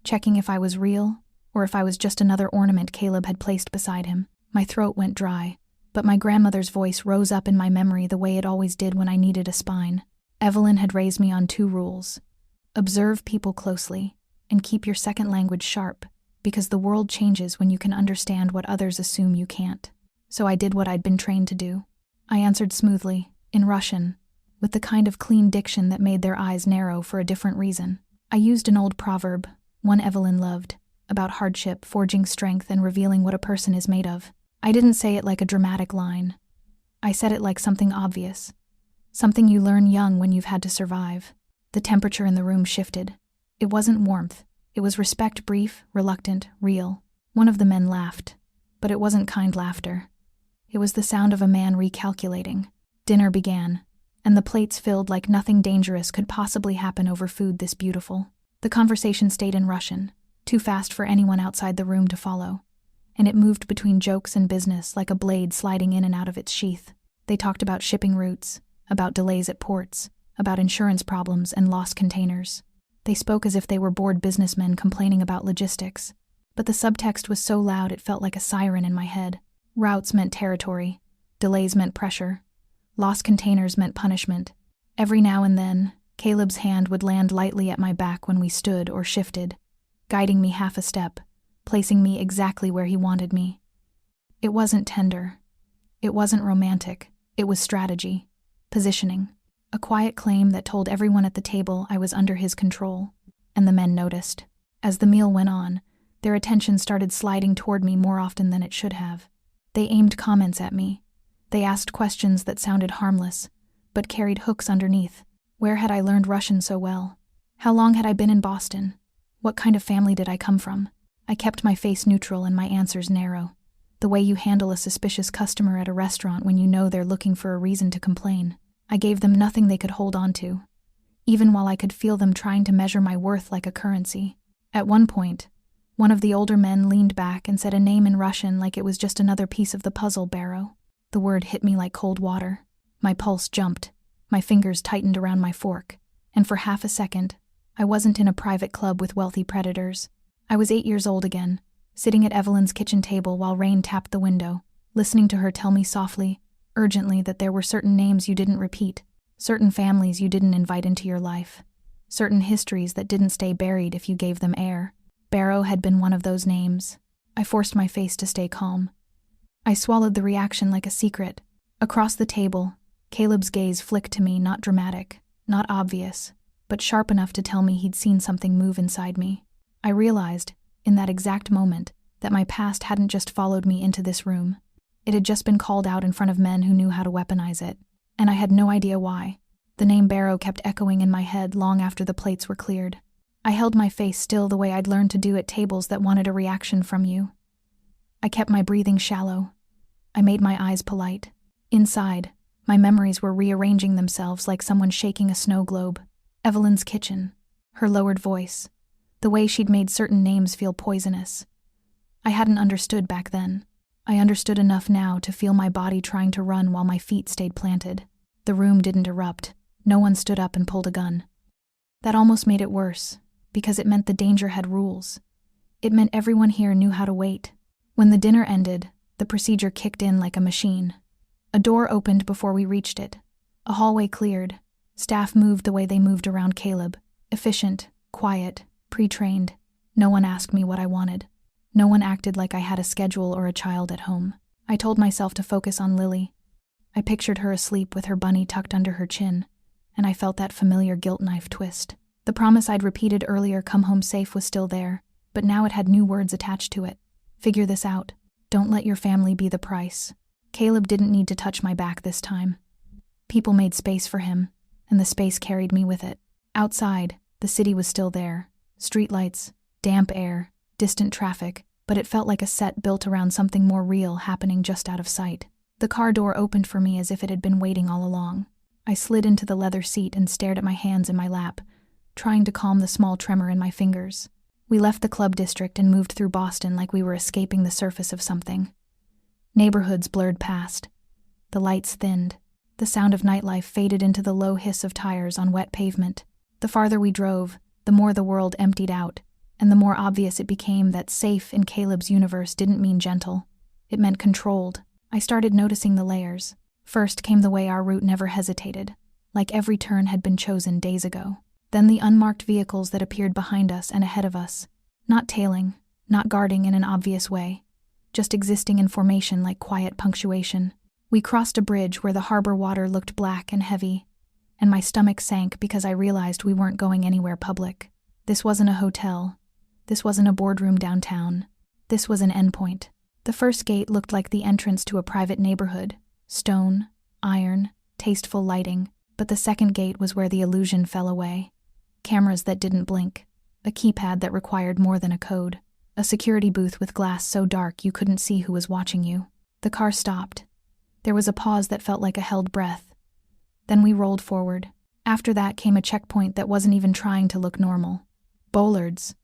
checking if I was real, or if I was just another ornament Caleb had placed beside him. My throat went dry, but my grandmother's voice rose up in my memory the way it always did when I needed a spine. Evelyn had raised me on 2 rules. Observe people closely, and keep your second language sharp, because the world changes when you can understand what others assume you can't. So I did what I'd been trained to do. I answered smoothly, in Russian, with the kind of clean diction that made their eyes narrow for a different reason. I used an old proverb, one Evelyn loved, about hardship forging strength and revealing what a person is made of. I didn't say it like a dramatic line. I said it like something obvious, something you learn young when you've had to survive. The temperature in the room shifted. It wasn't warmth. It was respect, brief, reluctant, real. One of the men laughed, but it wasn't kind laughter. It was the sound of a man recalculating. Dinner began, and the plates filled like nothing dangerous could possibly happen over food this beautiful. The conversation stayed in Russian, too fast for anyone outside the room to follow, and it moved between jokes and business like a blade sliding in and out of its sheath. They talked about shipping routes, about delays at ports, about insurance problems and lost containers. They spoke as if they were bored businessmen complaining about logistics, but the subtext was so loud it felt like a siren in my head. Routes meant territory, delays meant pressure, lost containers meant punishment. Every now and then, Caleb's hand would land lightly at my back when we stood or shifted, guiding me half a step, placing me exactly where he wanted me. It wasn't tender. It wasn't romantic. It was strategy, positioning, a quiet claim that told everyone at the table I was under his control, and the men noticed. As the meal went on, their attention started sliding toward me more often than it should have. They aimed comments at me. They asked questions that sounded harmless, but carried hooks underneath. Where had I learned Russian so well? How long had I been in Boston? What kind of family did I come from? I kept my face neutral and my answers narrow. The way you handle a suspicious customer at a restaurant when you know they're looking for a reason to complain. I gave them nothing they could hold on to, even while I could feel them trying to measure my worth like a currency. At one point, one of the older men leaned back and said a name in Russian like it was just another piece of the puzzle, Barrow. The word hit me like cold water. My pulse jumped, my fingers tightened around my fork, and for half a second, I wasn't in a private club with wealthy predators. I was 8 years old again, sitting at Evelyn's kitchen table while rain tapped the window, listening to her tell me softly, urgently, that there were certain names you didn't repeat, certain families you didn't invite into your life, certain histories that didn't stay buried if you gave them air. Barrow had been one of those names. I forced my face to stay calm. I swallowed the reaction like a secret. Across the table, Caleb's gaze flicked to me, not dramatic, not obvious, but sharp enough to tell me he'd seen something move inside me. I realized, in that exact moment, that my past hadn't just followed me into this room. It had just been called out in front of men who knew how to weaponize it, and I had no idea why. The name Barrow kept echoing in my head long after the plates were cleared. I held my face still the way I'd learned to do at tables that wanted a reaction from you. I kept my breathing shallow. I made my eyes polite. Inside, my memories were rearranging themselves like someone shaking a snow globe. Evelyn's kitchen, her lowered voice, the way she'd made certain names feel poisonous. I hadn't understood back then. I understood enough now to feel my body trying to run while my feet stayed planted. The room didn't erupt. No one stood up and pulled a gun. That almost made it worse, because it meant the danger had rules. It meant everyone here knew how to wait. When the dinner ended, the procedure kicked in like a machine. A door opened before we reached it. A hallway cleared. Staff moved the way they moved around Caleb. Efficient, quiet, pre-trained. No one asked me what I wanted. No one acted like I had a schedule or a child at home. I told myself to focus on Lily. I pictured her asleep with her bunny tucked under her chin, and I felt that familiar guilt knife twist. The promise I'd repeated earlier, come home safe, was still there, but now it had new words attached to it. Figure this out. Don't let your family be the price. Caleb didn't need to touch my back this time. People made space for him, and the space carried me with it. Outside, the city was still there. Streetlights, damp air, distant traffic, but it felt like a set built around something more real happening just out of sight. The car door opened for me as if it had been waiting all along. I slid into the leather seat and stared at my hands in my lap, trying to calm the small tremor in my fingers. We left the club district and moved through Boston like we were escaping the surface of something. Neighborhoods blurred past. The lights thinned. The sound of nightlife faded into the low hiss of tires on wet pavement. The farther we drove, the more the world emptied out, and the more obvious it became that safe in Caleb's universe didn't mean gentle. It meant controlled. I started noticing the layers. First came the way our route never hesitated, like every turn had been chosen days ago. Then the unmarked vehicles that appeared behind us and ahead of us, not tailing, not guarding in an obvious way, just existing in formation like quiet punctuation. We crossed a bridge where the harbor water looked black and heavy, and my stomach sank because I realized we weren't going anywhere public. This wasn't a hotel. This wasn't a boardroom downtown. This was an endpoint. The first gate looked like the entrance to a private neighborhood. Stone, iron, tasteful lighting. But the second gate was where the illusion fell away. Cameras that didn't blink. A keypad that required more than a code. A security booth with glass so dark you couldn't see who was watching you. The car stopped. There was a pause that felt like a held breath. Then we rolled forward. After that came a checkpoint that wasn't even trying to look normal. Bollards.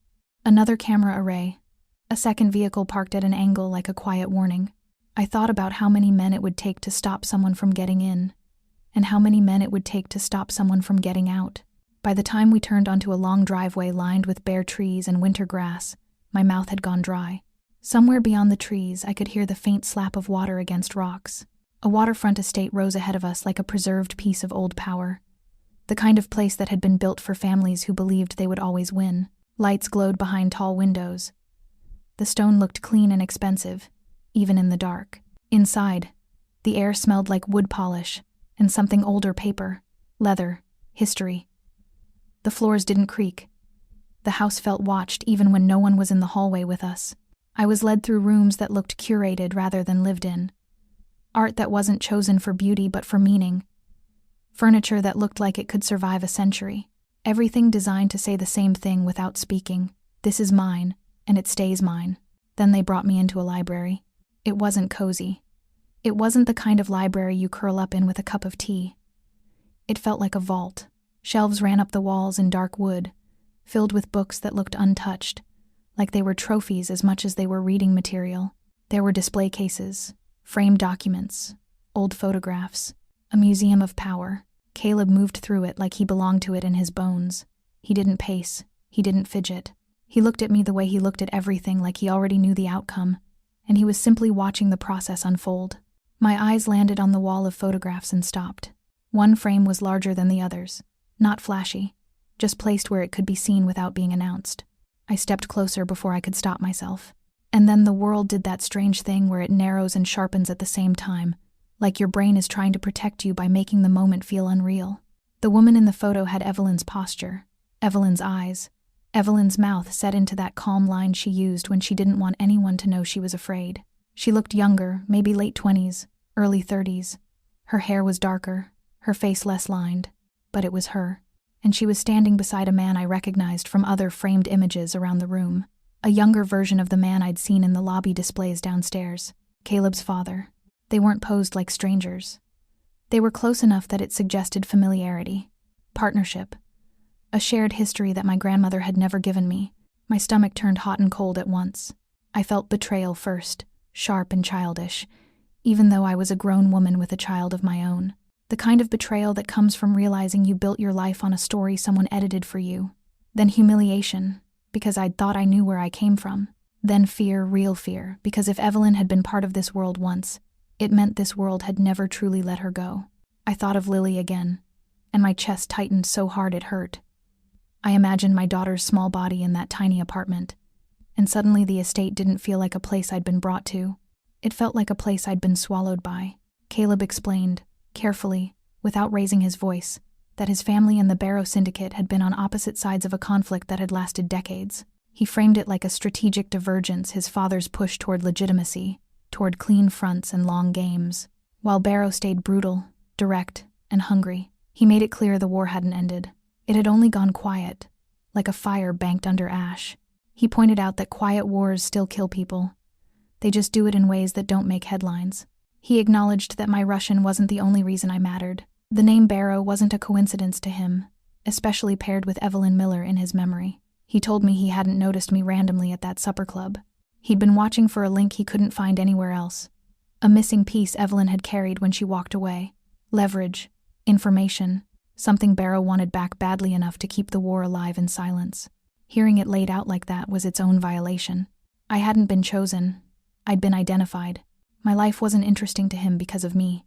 Another camera array. A second vehicle parked at an angle like a quiet warning. I thought about how many men it would take to stop someone from getting in, and how many men it would take to stop someone from getting out. By the time we turned onto a long driveway lined with bare trees and winter grass, my mouth had gone dry. Somewhere beyond the trees, I could hear the faint slap of water against rocks. A waterfront estate rose ahead of us like a preserved piece of old power. The kind of place that had been built for families who believed they would always win. Lights glowed behind tall windows. The stone looked clean and expensive, even in the dark. Inside, the air smelled like wood polish and something older paper, leather, history. The floors didn't creak. The house felt watched even when no one was in the hallway with us. I was led through rooms that looked curated rather than lived in. Art that wasn't chosen for beauty but for meaning. Furniture that looked like it could survive a century. Everything designed to say the same thing without speaking. This is mine, and it stays mine. Then they brought me into a library. It wasn't cozy. It wasn't the kind of library you curl up in with a cup of tea. It felt like a vault. Shelves ran up the walls in dark wood, filled with books that looked untouched, like they were trophies as much as they were reading material. There were display cases, framed documents, old photographs, a museum of power. Caleb moved through it like he belonged to it in his bones. He didn't pace. He didn't fidget. He looked at me the way he looked at everything, like he already knew the outcome, and he was simply watching the process unfold. My eyes landed on the wall of photographs and stopped. One frame was larger than the others, not flashy, just placed where it could be seen without being announced. I stepped closer before I could stop myself. And then the world did that strange thing where it narrows and sharpens at the same time, like your brain is trying to protect you by making the moment feel unreal. The woman in the photo had Evelyn's posture, Evelyn's eyes, Evelyn's mouth set into that calm line she used when she didn't want anyone to know she was afraid. She looked younger, maybe late 20s, early 30s. Her hair was darker, her face less lined, but it was her. And she was standing beside a man I recognized from other framed images around the room, a younger version of the man I'd seen in the lobby displays downstairs, Caleb's father. They weren't posed like strangers. They were close enough that it suggested familiarity, partnership, a shared history that my grandmother had never given me. My stomach turned hot and cold at once. I felt betrayal first, sharp and childish, even though I was a grown woman with a child of my own. The kind of betrayal that comes from realizing you built your life on a story someone edited for you. Then humiliation, because I'd thought I knew where I came from. Then fear, real fear, because if Evelyn had been part of this world once, it meant this world had never truly let her go. I thought of Lily again, and my chest tightened so hard it hurt. I imagined my daughter's small body in that tiny apartment, and suddenly the estate didn't feel like a place I'd been brought to. It felt like a place I'd been swallowed by. Caleb explained, carefully, without raising his voice, that his family and the Barrow syndicate had been on opposite sides of a conflict that had lasted decades. He framed it like a strategic divergence, his father's push toward legitimacy, toward clean fronts and long games, while Barrow stayed brutal, direct, and hungry. He made it clear the war hadn't ended. It had only gone quiet, like a fire banked under ash. He pointed out that quiet wars still kill people. They just do it in ways that don't make headlines. He acknowledged that my Russian wasn't the only reason I mattered. The name Barrow wasn't a coincidence to him, especially paired with Evelyn Miller in his memory. He told me he hadn't noticed me randomly at that supper club. He'd been watching for a link he couldn't find anywhere else. A missing piece Evelyn had carried when she walked away. Leverage. Information. Something Barrow wanted back badly enough to keep the war alive in silence. Hearing it laid out like that was its own violation. I hadn't been chosen. I'd been identified. My life wasn't interesting to him because of me.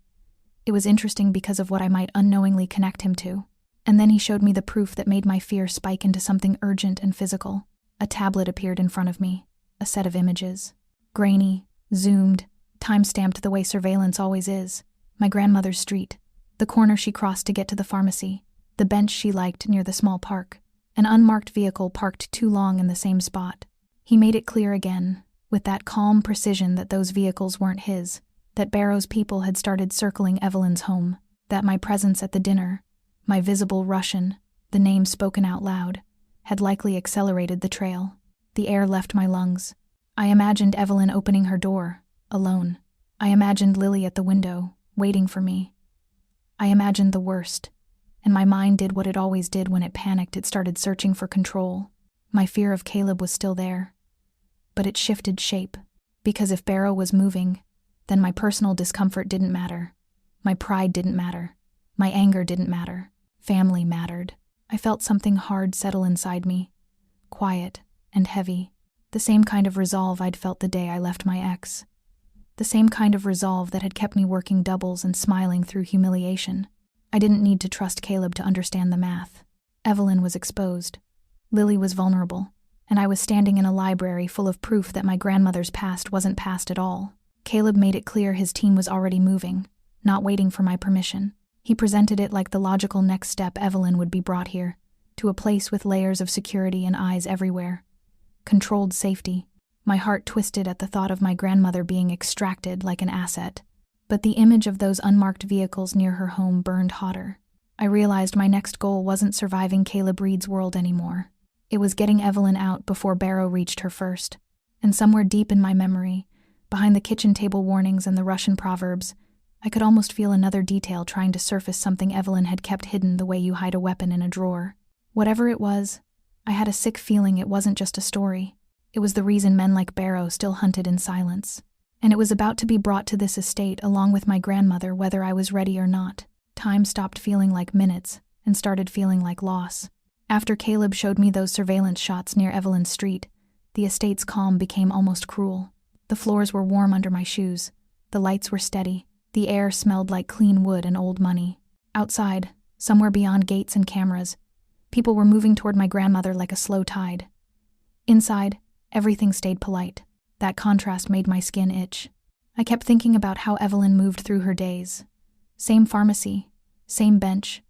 It was interesting because of what I might unknowingly connect him to. And then he showed me the proof that made my fear spike into something urgent and physical. A tablet appeared in front of me. A set of images. Grainy, zoomed, time-stamped the way surveillance always is. My grandmother's street. The corner she crossed to get to the pharmacy. The bench she liked near the small park. An unmarked vehicle parked too long in the same spot. He made it clear again, with that calm precision, that those vehicles weren't his, that Barrow's people had started circling Evelyn's home, that my presence at the dinner, my visible Russian, the name spoken out loud, had likely accelerated the trail. The air left my lungs. I imagined Evelyn opening her door, alone. I imagined Lily at the window, waiting for me. I imagined the worst, and my mind did what it always did when it panicked. It started searching for control. My fear of Caleb was still there, but it shifted shape, because if Barrow was moving, then my personal discomfort didn't matter. My pride didn't matter. My anger didn't matter. Family mattered. I felt something hard settle inside me, quiet and heavy. The same kind of resolve I'd felt the day I left my ex. The same kind of resolve that had kept me working doubles and smiling through humiliation. I didn't need to trust Caleb to understand the math. Evelyn was exposed. Lily was vulnerable, and I was standing in a library full of proof that my grandmother's past wasn't past at all. Caleb made it clear his team was already moving, not waiting for my permission. He presented it like the logical next step. Evelyn would be brought here, to a place with layers of security and eyes everywhere. Controlled safety. My heart twisted at the thought of my grandmother being extracted like an asset. But the image of those unmarked vehicles near her home burned hotter. I realized my next goal wasn't surviving Caleb Reed's world anymore. It was getting Evelyn out before Barrow reached her first. And somewhere deep in my memory, behind the kitchen table warnings and the Russian proverbs, I could almost feel another detail trying to surface, something Evelyn had kept hidden the way you hide a weapon in a drawer. Whatever it was, I had a sick feeling it wasn't just a story. It was the reason men like Barrow still hunted in silence. And it was about to be brought to this estate along with my grandmother, whether I was ready or not. Time stopped feeling like minutes and started feeling like loss. After Caleb showed me those surveillance shots near Evelyn's street, the estate's calm became almost cruel. The floors were warm under my shoes. The lights were steady. The air smelled like clean wood and old money. Outside, somewhere beyond gates and cameras, people were moving toward my grandmother like a slow tide. Inside, everything stayed polite. That contrast made my skin itch. I kept thinking about how Evelyn moved through her days. Same pharmacy, same bench,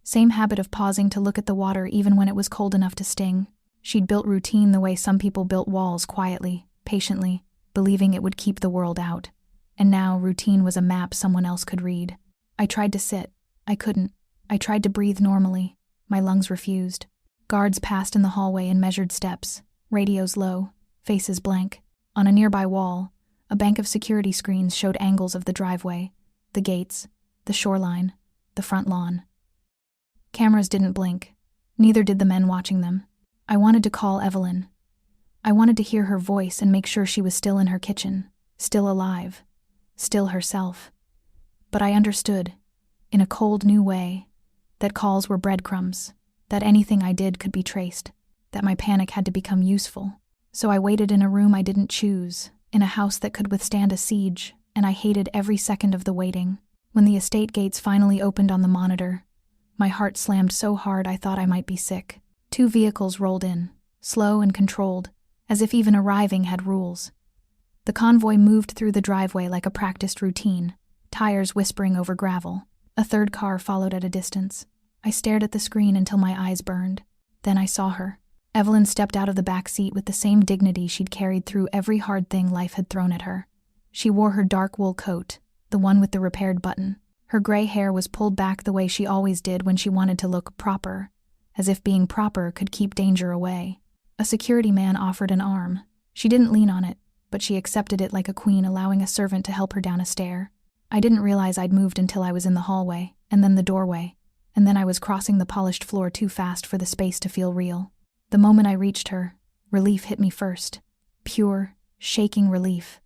same habit of pausing to look at the water even when it was cold enough to sting. She'd built routine the way some people built walls, quietly, patiently, believing it would keep the world out. And now routine was a map someone else could read. I tried to sit. I couldn't. I tried to breathe normally. My lungs refused. Guards passed in the hallway in measured steps, radios low, faces blank. On a nearby wall, a bank of security screens showed angles of the driveway, the gates, the shoreline, the front lawn. Cameras didn't blink. Neither did the men watching them. I wanted to call Evelyn. I wanted to hear her voice and make sure she was still in her kitchen, still alive, still herself. But I understood, in a cold new way, that calls were breadcrumbs, that anything I did could be traced, that my panic had to become useful. So I waited in a room I didn't choose, in a house that could withstand a siege, and I hated every second of the waiting. When the estate gates finally opened on the monitor, my heart slammed so hard I thought I might be sick. 2 vehicles rolled in, slow and controlled, as if even arriving had rules. The convoy moved through the driveway like a practiced routine, tires whispering over gravel. A 3rd car followed at a distance. I stared at the screen until my eyes burned. Then I saw her. Evelyn stepped out of the back seat with the same dignity she'd carried through every hard thing life had thrown at her. She wore her dark wool coat, the one with the repaired button. Her gray hair was pulled back the way she always did when she wanted to look proper, as if being proper could keep danger away. A security man offered an arm. She didn't lean on it, but she accepted it like a queen, allowing a servant to help her down a stair. I didn't realize I'd moved until I was in the hallway, and then the doorway, and then I was crossing the polished floor too fast for the space to feel real. The moment I reached her, relief hit me first. Pure, shaking relief.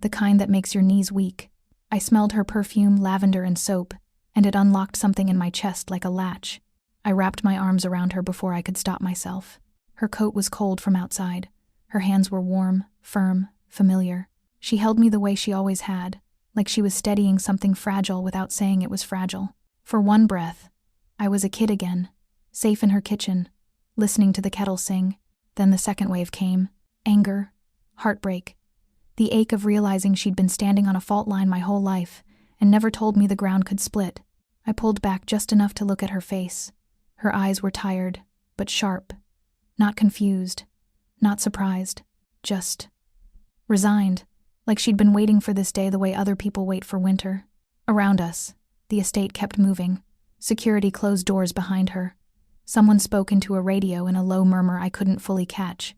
the kind that makes your knees weak. I smelled her perfume, lavender and soap, and it unlocked something in my chest like a latch. I wrapped my arms around her before I could stop myself. Her coat was cold from outside. Her hands were warm, firm, familiar. She held me the way she always had, like she was steadying something fragile without saying it was fragile. For one breath, I was a kid again, safe in her kitchen, listening to the kettle sing. Then the second wave came. Anger, heartbreak, the ache of realizing she'd been standing on a fault line my whole life and never told me the ground could split. I pulled back just enough to look at her face. Her eyes were tired, but sharp. Not confused, not surprised, just resigned, like she'd been waiting for this day the way other people wait for winter. Around us, the estate kept moving. Security closed doors behind her. Someone spoke into a radio in a low murmur I couldn't fully catch,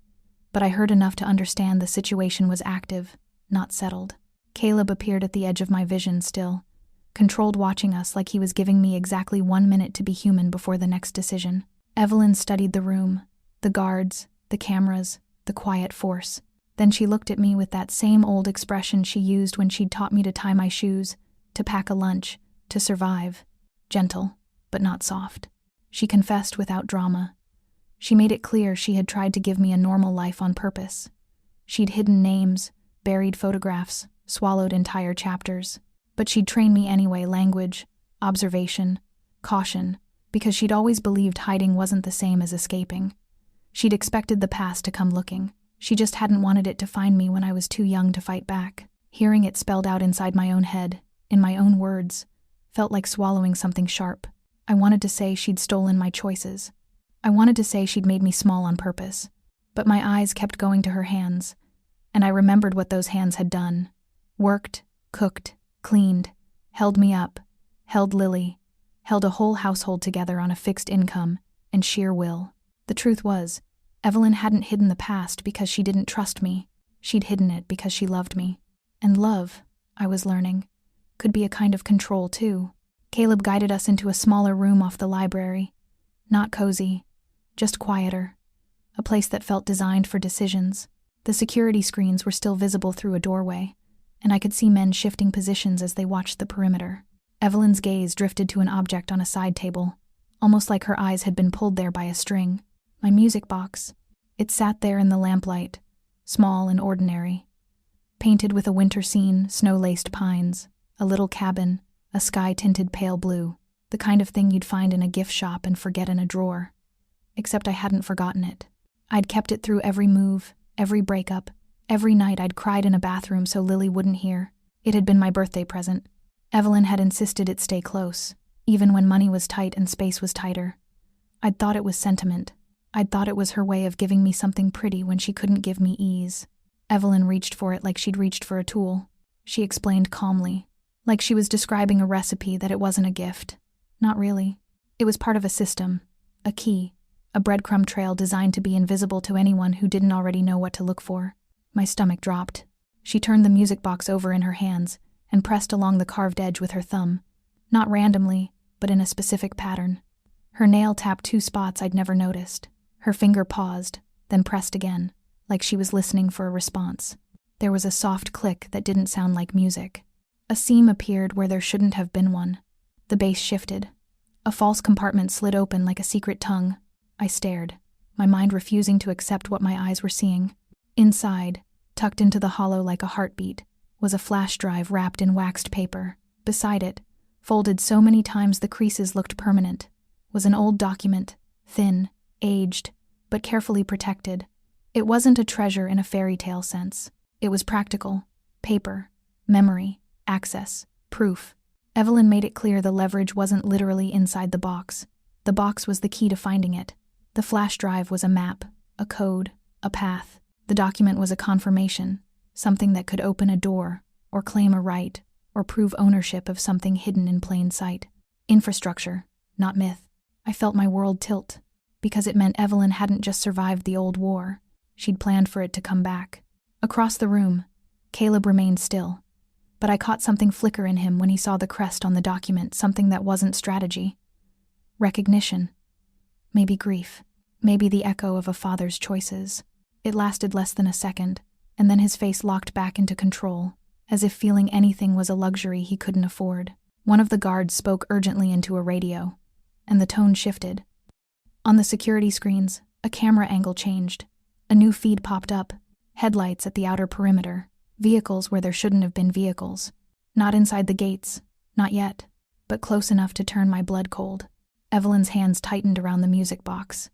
but I heard enough to understand the situation was active, not settled. Caleb appeared at the edge of my vision still, controlled, watching us like he was giving me exactly 1 minute to be human before the next decision. Evelyn studied the room, the guards, the cameras, the quiet force. Then she looked at me with that same old expression she used when she'd taught me to tie my shoes, to pack a lunch, to survive. Gentle, but not soft. She confessed without drama. She made it clear she had tried to give me a normal life on purpose. She'd hidden names, buried photographs, swallowed entire chapters. But she'd train me anyway: language, observation, caution, because she'd always believed hiding wasn't the same as escaping. She'd expected the past to come looking. She just hadn't wanted it to find me when I was too young to fight back. Hearing it spelled out inside my own head, in my own words, felt like swallowing something sharp. I wanted to say she'd stolen my choices. I wanted to say she'd made me small on purpose. But my eyes kept going to her hands, and I remembered what those hands had done. Worked, cooked, cleaned, held me up, held Lily, held a whole household together on a fixed income and sheer will. The truth was, Evelyn hadn't hidden the past because she didn't trust me. She'd hidden it because she loved me. And love, I was learning, could be a kind of control too. Caleb guided us into a smaller room off the library. Not cozy, just quieter. A place that felt designed for decisions. The security screens were still visible through a doorway, and I could see men shifting positions as they watched the perimeter. Evelyn's gaze drifted to an object on a side table, almost like her eyes had been pulled there by a string. My music box. It sat there in the lamplight, small and ordinary. Painted with a winter scene, snow-laced pines, a little cabin, a sky tinted pale blue, the kind of thing you'd find in a gift shop and forget in a drawer. Except I hadn't forgotten it. I'd kept it through every move, every breakup, every night I'd cried in a bathroom so Lily wouldn't hear. It had been my birthday present. Evelyn had insisted it stay close, even when money was tight and space was tighter. I'd thought it was sentiment. I'd thought it was her way of giving me something pretty when she couldn't give me ease. Evelyn reached for it like she'd reached for a tool. She explained calmly, like she was describing a recipe, that it wasn't a gift. Not really. It was part of a system, a key, a breadcrumb trail designed to be invisible to anyone who didn't already know what to look for. My stomach dropped. She turned the music box over in her hands and pressed along the carved edge with her thumb, not randomly, but in a specific pattern. Her nail tapped 2 spots I'd never noticed. Her finger paused, then pressed again, like she was listening for a response. There was a soft click that didn't sound like music. A seam appeared where there shouldn't have been one. The bass shifted. A false compartment slid open like a secret tongue. I stared, my mind refusing to accept what my eyes were seeing. Inside, tucked into the hollow like a heartbeat, was a flash drive wrapped in waxed paper. Beside it, folded so many times the creases looked permanent, was an old document, thin, aged, but carefully protected. It wasn't a treasure in a fairy tale sense. It was practical. Paper, memory, access, proof. Evelyn made it clear the leverage wasn't literally inside the box. The box was the key to finding it. The flash drive was a map, a code, a path. The document was a confirmation, something that could open a door, or claim a right, or prove ownership of something hidden in plain sight. Infrastructure, not myth. I felt my world tilt, because it meant Evelyn hadn't just survived the old war. She'd planned for it to come back. Across the room, Caleb remained still, but I caught something flicker in him when he saw the crest on the document, something that wasn't strategy. Recognition. Maybe grief. Maybe the echo of a father's choices. It lasted less than a second, and then his face locked back into control, as if feeling anything was a luxury he couldn't afford. One of the guards spoke urgently into a radio, and the tone shifted. On the security screens, a camera angle changed. A new feed popped up. Headlights at the outer perimeter. Vehicles where there shouldn't have been vehicles. Not inside the gates. Not yet. But close enough to turn my blood cold. Evelyn's hands tightened around the music box.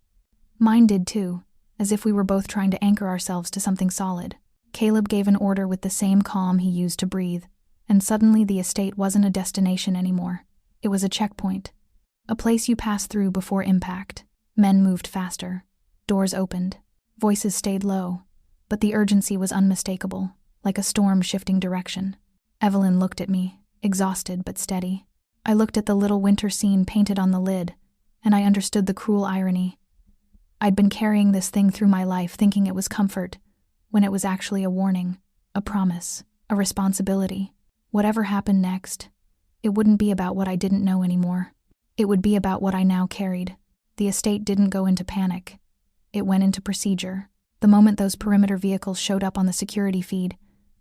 Mine did too, as if we were both trying to anchor ourselves to something solid. Caleb gave an order with the same calm he used to breathe, and suddenly the estate wasn't a destination anymore. It was a checkpoint. A place you pass through before impact. Men moved faster. Doors opened. Voices stayed low, but the urgency was unmistakable, like a storm shifting direction. Evelyn looked at me, exhausted but steady. I looked at the little winter scene painted on the lid, and I understood the cruel irony. I'd been carrying this thing through my life thinking it was comfort, when it was actually a warning, a promise, a responsibility. Whatever happened next, it wouldn't be about what I didn't know anymore. It would be about what I now carried. The estate didn't go into panic. It went into procedure. The moment those perimeter vehicles showed up on the security feed,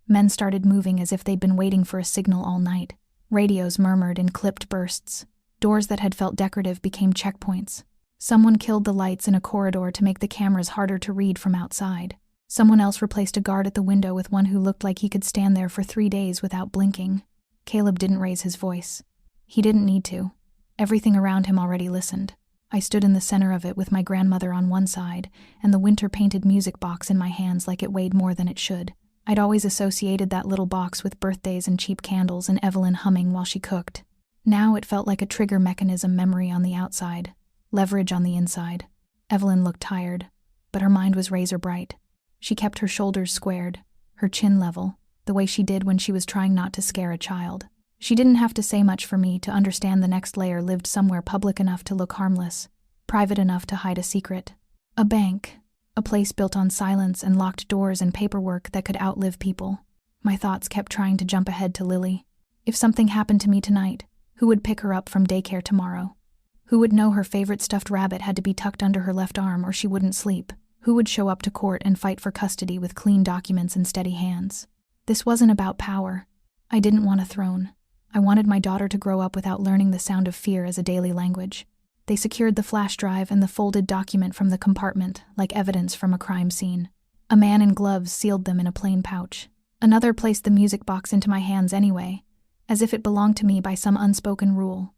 men started moving as if they'd been waiting for a signal all night. Radios murmured in clipped bursts. Doors that had felt decorative became checkpoints. Someone killed the lights in a corridor to make the cameras harder to read from outside. Someone else replaced a guard at the window with one who looked like he could stand there for 3 days without blinking. Caleb didn't raise his voice. He didn't need to. Everything around him already listened. I stood in the center of it with my grandmother on one side and the winter-painted music box in my hands like it weighed more than it should. I'd always associated that little box with birthdays and cheap candles and Evelyn humming while she cooked. Now it felt like a trigger mechanism memory on the outside, leverage on the inside. Evelyn looked tired, but her mind was razor bright. She kept her shoulders squared, her chin level, the way she did when she was trying not to scare a child. She didn't have to say much for me to understand the next layer lived somewhere public enough to look harmless, private enough to hide a secret. A bank. A place built on silence and locked doors and paperwork that could outlive people. My thoughts kept trying to jump ahead to Lily. If something happened to me tonight, who would pick her up from daycare tomorrow? Who would know her favorite stuffed rabbit had to be tucked under her left arm or she wouldn't sleep? Who would show up to court and fight for custody with clean documents and steady hands? This wasn't about power. I didn't want a throne. I wanted my daughter to grow up without learning the sound of fear as a daily language. They secured the flash drive and the folded document from the compartment, like evidence from a crime scene. A man in gloves sealed them in a plain pouch. Another placed the music box into my hands anyway, as if it belonged to me by some unspoken rule.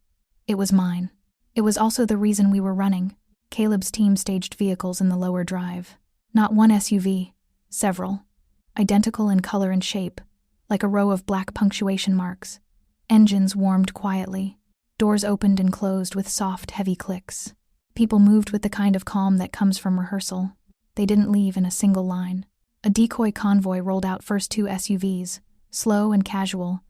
It was mine. It was also the reason we were running. Caleb's team staged vehicles in the lower drive. Not one SUV, several. Identical in color and shape, like a row of black punctuation marks. Engines warmed quietly. Doors opened and closed with soft, heavy clicks. People moved with the kind of calm that comes from rehearsal. They didn't leave in a single line. A decoy convoy rolled out first 2 SUVs, slow and casual,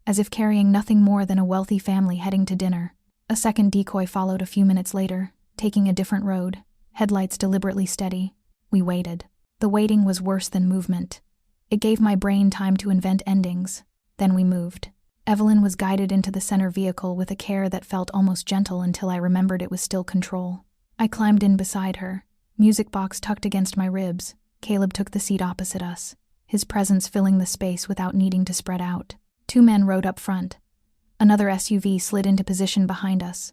as if carrying nothing more than a wealthy family heading to dinner. A second decoy followed a few minutes later, taking a different road, headlights deliberately steady. We waited. The waiting was worse than movement. It gave my brain time to invent endings. Then we moved. Evelyn was guided into the center vehicle with a care that felt almost gentle until I remembered it was still control. I climbed in beside her, music box tucked against my ribs. Caleb took the seat opposite us, his presence filling the space without needing to spread out. 2 men rode up front. Another SUV slid into position behind us.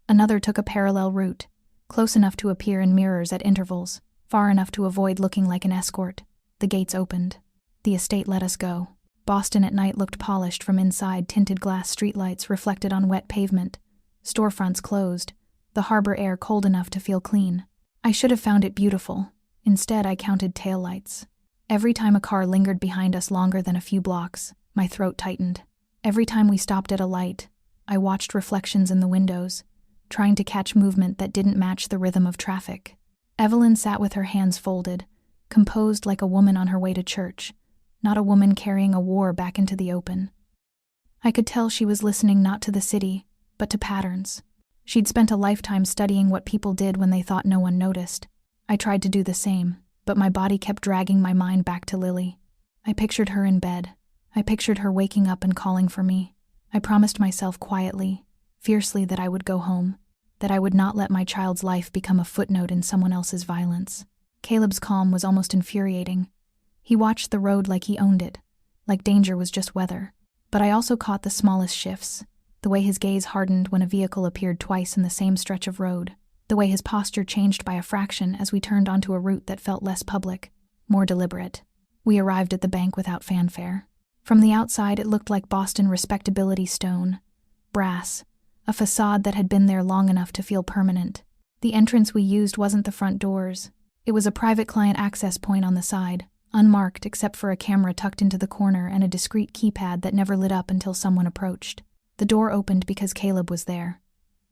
Another took a parallel route, close enough to appear in mirrors at intervals, far enough to avoid looking like an escort. The gates opened. The estate let us go. Boston at night looked polished from inside, tinted glass streetlights reflected on wet pavement. Storefronts closed, the harbor air cold enough to feel clean. I should have found it beautiful. Instead, I counted taillights. Every time a car lingered behind us longer than a few blocks, my throat tightened. Every time we stopped at a light, I watched reflections in the windows, trying to catch movement that didn't match the rhythm of traffic. Evelyn sat with her hands folded, composed like a woman on her way to church, not a woman carrying a war back into the open. I could tell she was listening not to the city, but to patterns. She'd spent a lifetime studying what people did when they thought no one noticed. I tried to do the same, but my body kept dragging my mind back to Lily. I pictured her in bed. I pictured her waking up and calling for me. I promised myself quietly, fiercely, that I would go home, that I would not let my child's life become a footnote in someone else's violence. Caleb's calm was almost infuriating. He watched the road like he owned it, like danger was just weather. But I also caught the smallest shifts, the way his gaze hardened when a vehicle appeared twice in the same stretch of road, the way his posture changed by a fraction as we turned onto a route that felt less public, more deliberate. We arrived at the bank without fanfare. From the outside, it looked like Boston respectability stone, brass, a facade that had been there long enough to feel permanent. The entrance we used wasn't the front doors. It was a private client access point on the side, unmarked except for a camera tucked into the corner and a discreet keypad that never lit up until someone approached. The door opened because Caleb was there,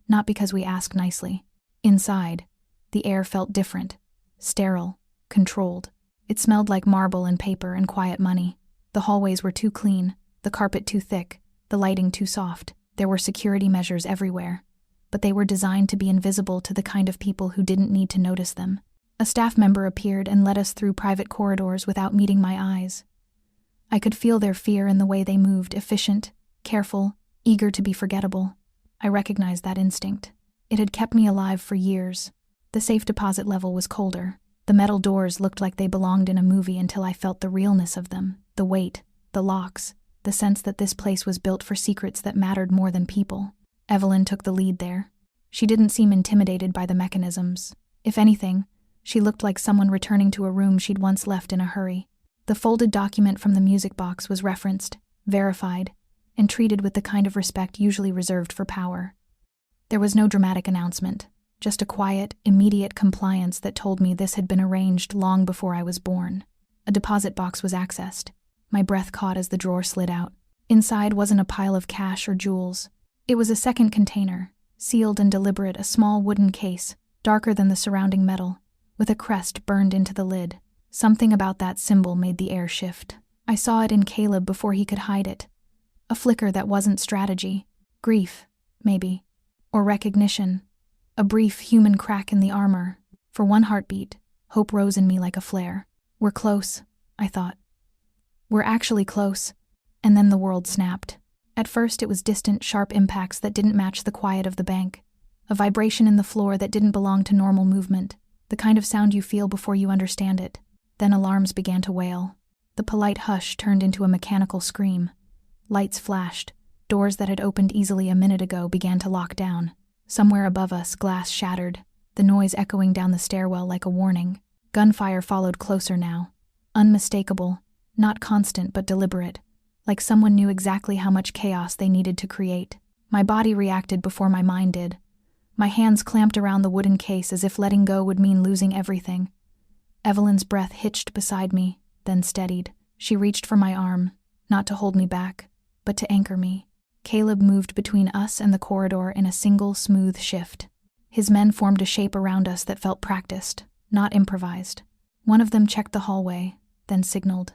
not because we asked nicely. Inside, the air felt different, sterile, controlled. It smelled like marble and paper and quiet money. The hallways were too clean, the carpet too thick, the lighting too soft. There were security measures everywhere, but they were designed to be invisible to the kind of people who didn't need to notice them. A staff member appeared and led us through private corridors without meeting my eyes. I could feel their fear in the way they moved, efficient, careful, eager to be forgettable. I recognized that instinct. It had kept me alive for years. The safe deposit level was colder. The metal doors looked like they belonged in a movie until I felt the realness of them, the weight, the locks, the sense that this place was built for secrets that mattered more than people. Evelyn took the lead there. She didn't seem intimidated by the mechanisms. If anything, she looked like someone returning to a room she'd once left in a hurry. The folded document from the music box was referenced, verified, and treated with the kind of respect usually reserved for power. There was no dramatic announcement, just a quiet, immediate compliance that told me this had been arranged long before I was born. A deposit box was accessed. My breath caught as the drawer slid out. Inside wasn't a pile of cash or jewels. It was a second container, sealed and deliberate, a small wooden case, darker than the surrounding metal, with a crest burned into the lid. Something about that symbol made the air shift. I saw it in Caleb before he could hide it. A flicker that wasn't strategy. Grief, maybe. Or recognition. A brief human crack in the armor. For one heartbeat, hope rose in me like a flare. We're close, I thought. We're actually close. And then the world snapped. At first it was distant, sharp impacts that didn't match the quiet of the bank. A vibration in the floor that didn't belong to normal movement. The kind of sound you feel before you understand it. Then alarms began to wail. The polite hush turned into a mechanical scream. Lights flashed. Doors that had opened easily a minute ago began to lock down. Somewhere above us, glass shattered, the noise echoing down the stairwell like a warning. Gunfire followed closer now. Unmistakable, not constant but deliberate, like someone knew exactly how much chaos they needed to create. My body reacted before my mind did. My hands clamped around the wooden case as if letting go would mean losing everything. Evelyn's breath hitched beside me, then steadied. She reached for my arm, not to hold me back, but to anchor me. Caleb moved between us and the corridor in a single, smooth shift. His men formed a shape around us that felt practiced, not improvised. One of them checked the hallway, then signaled.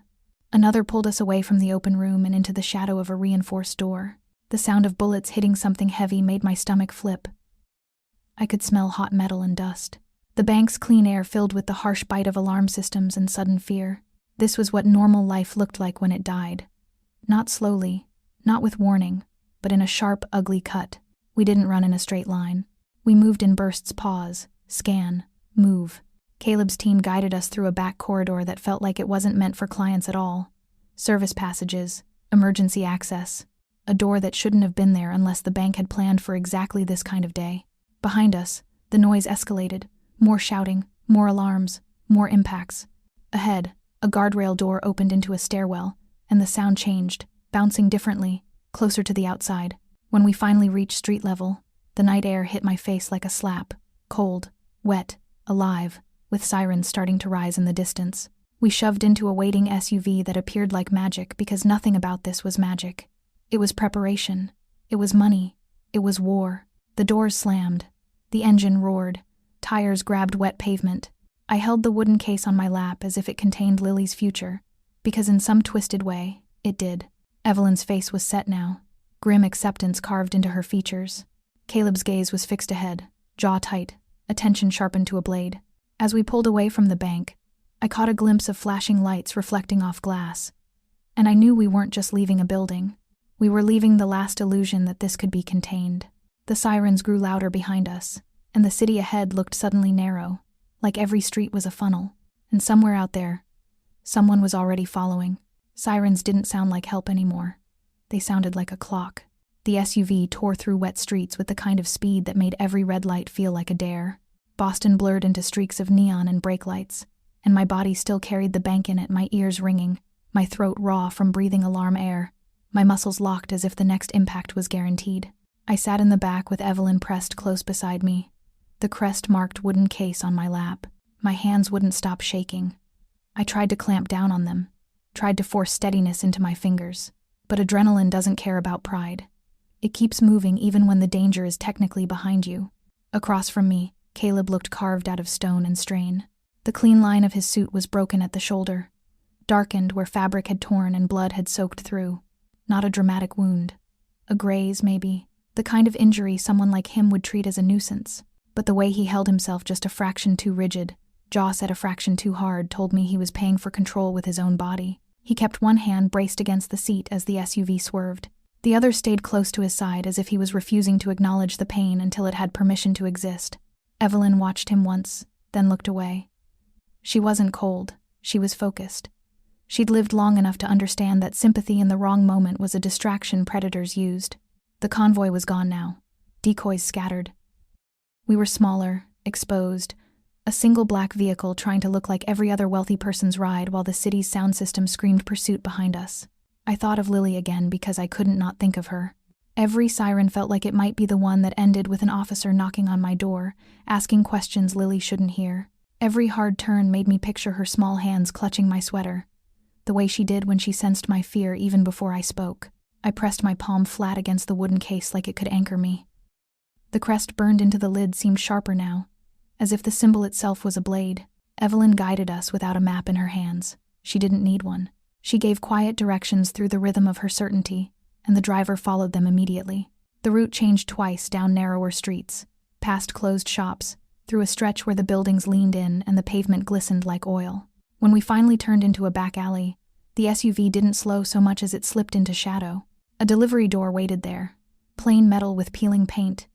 Another pulled us away from the open room and into the shadow of a reinforced door. The sound of bullets hitting something heavy made my stomach flip. I could smell hot metal and dust. The bank's clean air filled with the harsh bite of alarm systems and sudden fear. This was what normal life looked like when it died. Not slowly, not with warning, but in a sharp, ugly cut. We didn't run in a straight line. We moved in bursts, pause, scan, move. Caleb's team guided us through a back corridor that felt like it wasn't meant for clients at all. Service passages, emergency access, a door that shouldn't have been there unless the bank had planned for exactly this kind of day. Behind us, the noise escalated. More shouting, more alarms, more impacts. Ahead, a guardrail door opened into a stairwell, and the sound changed, bouncing differently, closer to the outside. When we finally reached street level, the night air hit my face like a slap, cold, wet, alive, with sirens starting to rise in the distance. We shoved into a waiting SUV that appeared like magic because nothing about this was magic. It was preparation. It was money. It was war. The doors slammed. The engine roared. Tires grabbed wet pavement. I held the wooden case on my lap as if it contained Lily's future, because in some twisted way, it did. Evelyn's face was set now, grim acceptance carved into her features. Caleb's gaze was fixed ahead, jaw tight, attention sharpened to a blade. As we pulled away from the bank, I caught a glimpse of flashing lights reflecting off glass. And I knew we weren't just leaving a building. We were leaving the last illusion that this could be contained. The sirens grew louder behind us, and the city ahead looked suddenly narrow, like every street was a funnel. And somewhere out there, someone was already following. Sirens didn't sound like help anymore. They sounded like a clock. The SUV tore through wet streets with the kind of speed that made every red light feel like a dare. Boston blurred into streaks of neon and brake lights, and my body still carried the bank in it, my ears ringing, my throat raw from breathing alarm air, my muscles locked as if the next impact was guaranteed. I sat in the back with Evelyn pressed close beside me, the crest-marked wooden case on my lap. My hands wouldn't stop shaking. I tried to clamp down on them, tried to force steadiness into my fingers, but adrenaline doesn't care about pride. It keeps moving even when the danger is technically behind you. Across from me, Caleb looked carved out of stone and strain. The clean line of his suit was broken at the shoulder, darkened where fabric had torn and blood had soaked through. Not a dramatic wound. A graze, maybe. The kind of injury someone like him would treat as a nuisance. But the way he held himself just a fraction too rigid, jaw set a fraction too hard, told me he was paying for control with his own body. He kept one hand braced against the seat as the SUV swerved. The other stayed close to his side as if he was refusing to acknowledge the pain until it had permission to exist. Evelyn watched him once, then looked away. She wasn't cold, she was focused. She'd lived long enough to understand that sympathy in the wrong moment was a distraction predators used. The convoy was gone now. Decoys scattered. We were smaller, exposed, a single black vehicle trying to look like every other wealthy person's ride while the city's sound system screamed pursuit behind us. I thought of Lily again because I couldn't not think of her. Every siren felt like it might be the one that ended with an officer knocking on my door, asking questions Lily shouldn't hear. Every hard turn made me picture her small hands clutching my sweater, the way she did when she sensed my fear even before I spoke. I pressed my palm flat against the wooden case like it could anchor me. The crest burned into the lid seemed sharper now, as if the symbol itself was a blade. Evelyn guided us without a map in her hands. She didn't need one. She gave quiet directions through the rhythm of her certainty, and the driver followed them immediately. The route changed twice down narrower streets, past closed shops, through a stretch where the buildings leaned in and the pavement glistened like oil. When we finally turned into a back alley, the SUV didn't slow so much as it slipped into shadow. A delivery door waited there, plain metal with peeling paint,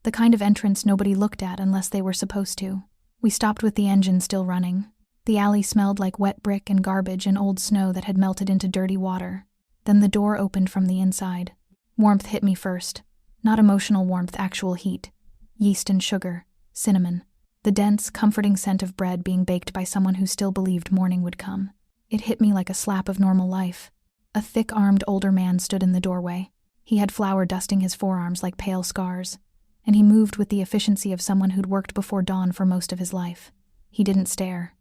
the kind of entrance nobody looked at unless they were supposed to. We stopped with the engine still running. The alley smelled like wet brick and garbage and old snow that had melted into dirty water. Then the door opened from the inside. Warmth hit me first. Not emotional warmth, actual heat. Yeast and sugar, cinnamon. The dense, comforting scent of bread being baked by someone who still believed morning would come. It hit me like a slap of normal life. A thick-armed older man stood in the doorway. He had flour dusting his forearms like pale scars, and he moved with the efficiency of someone who'd worked before dawn for most of his life. He didn't stare.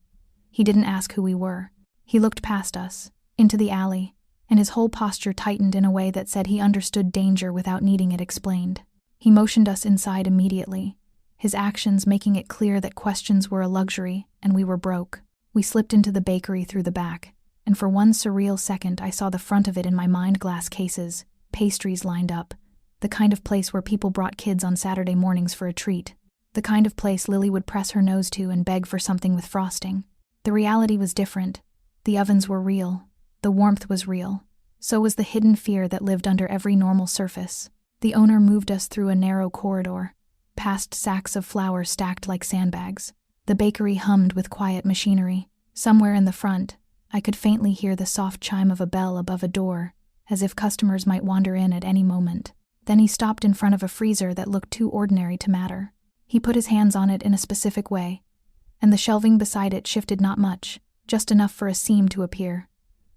He didn't ask who we were. He looked past us, into the alley, and his whole posture tightened in a way that said he understood danger without needing it explained. He motioned us inside immediately, his actions making it clear that questions were a luxury and we were broke. We slipped into the bakery through the back, and for one surreal second I saw the front of it in my mind, glass cases, pastries lined up, the kind of place where people brought kids on Saturday mornings for a treat, the kind of place Lily would press her nose to and beg for something with frosting. The reality was different. The ovens were real. The warmth was real. So was the hidden fear that lived under every normal surface. The owner moved us through a narrow corridor, past sacks of flour stacked like sandbags. The bakery hummed with quiet machinery. Somewhere in the front, I could faintly hear the soft chime of a bell above a door, as if customers might wander in at any moment. Then he stopped in front of a freezer that looked too ordinary to matter. He put his hands on it in a specific way, and the shelving beside it shifted not much, just enough for a seam to appear.